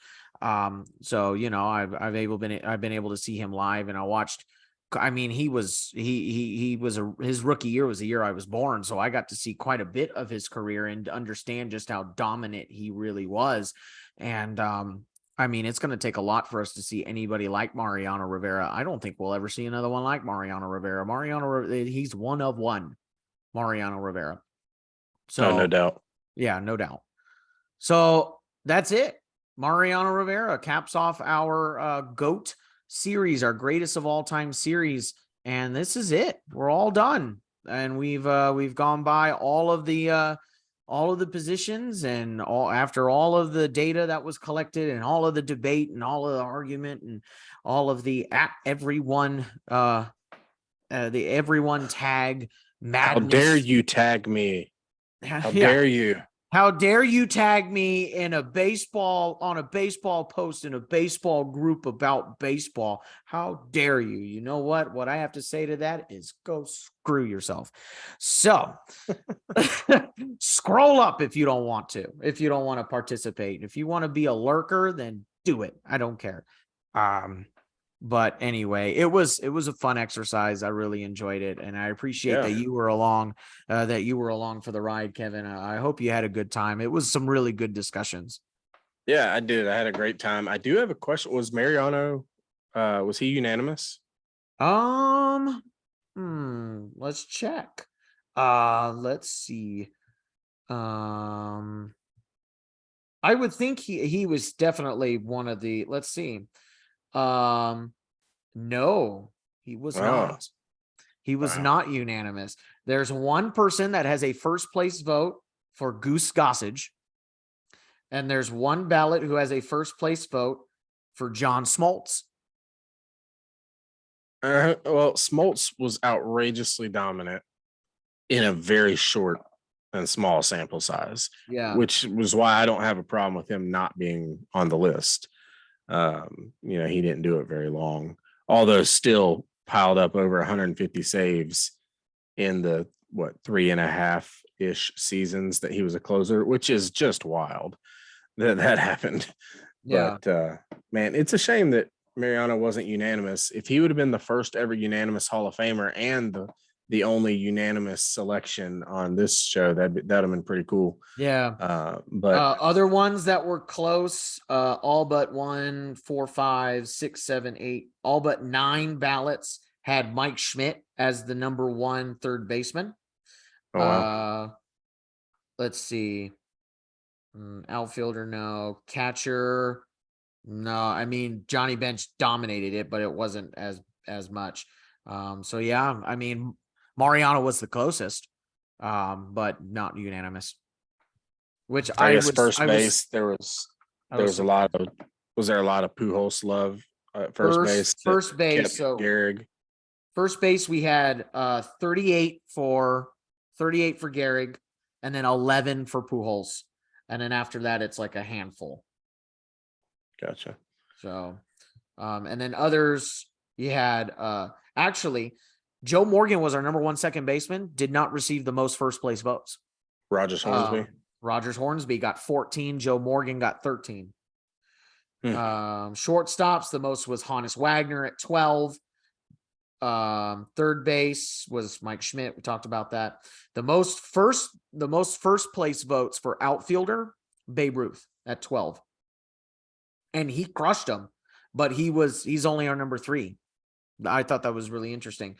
So you know, I've been able to see him live, and I watched. I mean, his rookie year was the year I was born, so I got to see quite a bit of his career and understand just how dominant he really was. And I mean, it's going to take a lot for us to see anybody like Mariano Rivera. I don't think we'll ever see another one like Mariano Rivera. He's one of one, Mariano Rivera. So no doubt. Yeah, no doubt. So that's it. Mariano Rivera caps off our GOAT series, our greatest of all time series. And this is it. We're all done. And we've gone by all of the positions, and after all of the data that was collected and all of the debate and all of the argument and all of the everyone tag madness. How dare you tag me? How dare you? How dare you tag me on a baseball post in a baseball group about baseball? How dare you? You know what? What I have to say to that is go screw yourself. So scroll up if you don't want to, if you don't want to participate. If you want to be a lurker, then do it. I don't care. But anyway, it was a fun exercise. I really enjoyed it, and I appreciate that you were along for the ride, Kevin. I hope you had a good time. It was some really good discussions. Yeah, I did. I had a great time. I do have a question. Was Mariano, was he unanimous? Let's check. Let's see. I would think he was definitely one of the, let's see. No, he was not. He was not unanimous. There's one person that has a first place vote for Goose Gossage, and there's one ballot who has a first place vote for John Smoltz. Well, Smoltz was outrageously dominant in a very short and small sample size. Yeah, which was why I don't have a problem with him not being on the list. He didn't do it very long, although still piled up over 150 saves in the 3.5-ish seasons that he was a closer, which is just wild that happened. Yeah. But man, it's a shame that Mariano wasn't unanimous. If he would have been the first ever unanimous Hall of Famer and the only unanimous selection on this show, that'd have been pretty cool. Yeah. But other ones that were close, all but 1, 4, 5, 6, 7, 8, all but 9 ballots had Mike Schmidt as the number 1 third baseman. Oh, wow. Let's see. Outfielder, no. Catcher, no. I mean, Johnny Bench dominated it, but it wasn't as much. So yeah, I mean, Mariano was the closest, but not unanimous. Which I guess first base, there was a lot of Pujols love at first base. First base, so Gehrig. First base, we had 38 for Gehrig, and then 11 for Pujols, and then after that, it's like a handful. Gotcha. So, and then others, you had actually Joe Morgan was our number 1 second baseman, did not receive the most first place votes. Rogers Hornsby. Rogers Hornsby got 14. Joe Morgan got 13. Shortstops, the most was Honus Wagner at 12. Third base was Mike Schmidt. We talked about that. The most first place votes for outfielder, Babe Ruth at 12. And he crushed them, but he's only our number 3. I thought that was really interesting.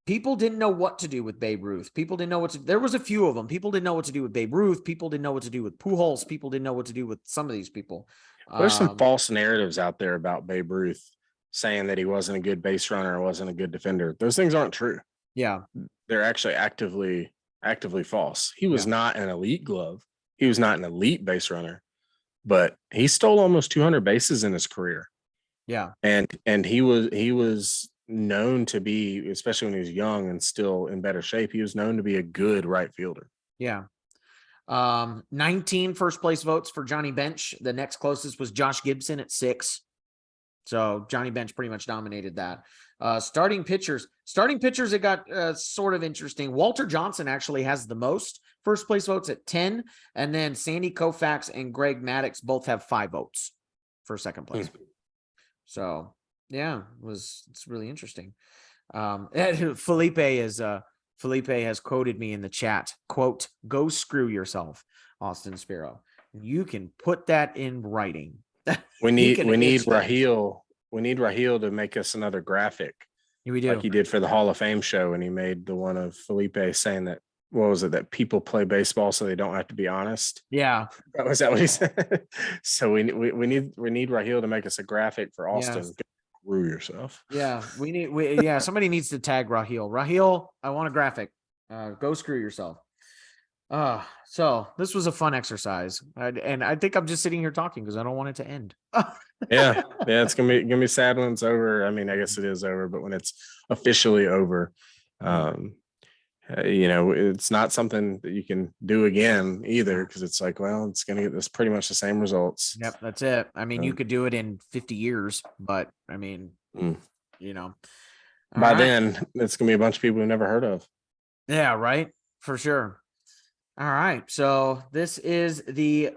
People didn't know what to do with Babe Ruth. People didn't know there was a few of them. People didn't know what to do with Babe Ruth. People didn't know what to do with Pujols. People didn't know what to do with some of these people. There's some false narratives out there about Babe Ruth saying that he wasn't a good base runner or wasn't a good defender. Those things aren't true. Yeah. They're actually actively false. He was not an elite glove. He was not an elite base runner, but he stole almost 200 bases in his career. Yeah. And he was known to be, especially when he was young and still in better shape, he was known to be a good right fielder. Yeah. 19 first place votes for Johnny Bench. The next closest was Josh Gibson at 6. So Johnny Bench pretty much dominated that. Starting pitchers, it got sort of interesting. Walter Johnson actually has the most first place votes at 10. And then Sandy Koufax and Greg Maddux both have 5 votes for second place. So yeah, it's really interesting. Felipe has quoted me in the chat, quote, "Go screw yourself, Austin Spiro." You can put that in writing. We need Raheel. We need Raheel to make us another graphic. We do. Like he did for the Hall of Fame show, and he made the one of Felipe saying that, what was it, that people play baseball so they don't have to be honest? Yeah. Was that what he said? So we need Raheel to make us a graphic for Austin. Yes. Screw yourself. Yeah, somebody needs to tag Raheel. Raheel, I want a graphic. Go screw yourself. So this was a fun exercise, and I think I'm just sitting here talking because I don't want it to end. yeah, it's gonna be sad when it's over. I mean, I guess it is over, but when it's officially over, it's not something that you can do again either, because it's like, well, it's gonna get this pretty much the same results. Yep, that's it. I mean, you could do it in 50 years, but I mean, by then it's gonna be a bunch of people we've never heard of. Yeah, right, for sure. All right, so this is the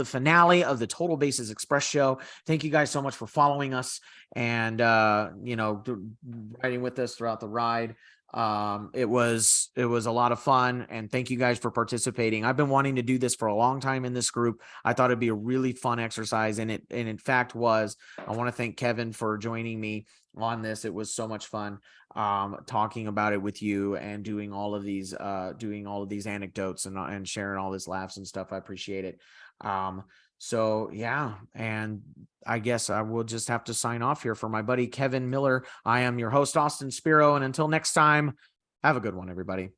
finale of the Total Bases Express show. Thank you guys so much for following us and riding with us throughout the ride. It was a lot of fun, and thank you guys for participating. I've been wanting to do this for a long time in this group. I thought it'd be a really fun exercise, and in fact was. I want to thank Kevin for joining me on this. It was so much fun talking about it with you and doing all of these anecdotes and sharing all this laughs and stuff. I appreciate it. So yeah, and I guess I will just have to sign off here for my buddy Kevin Miller. I am your host, Austin Spiro, and until next time, have a good one, everybody.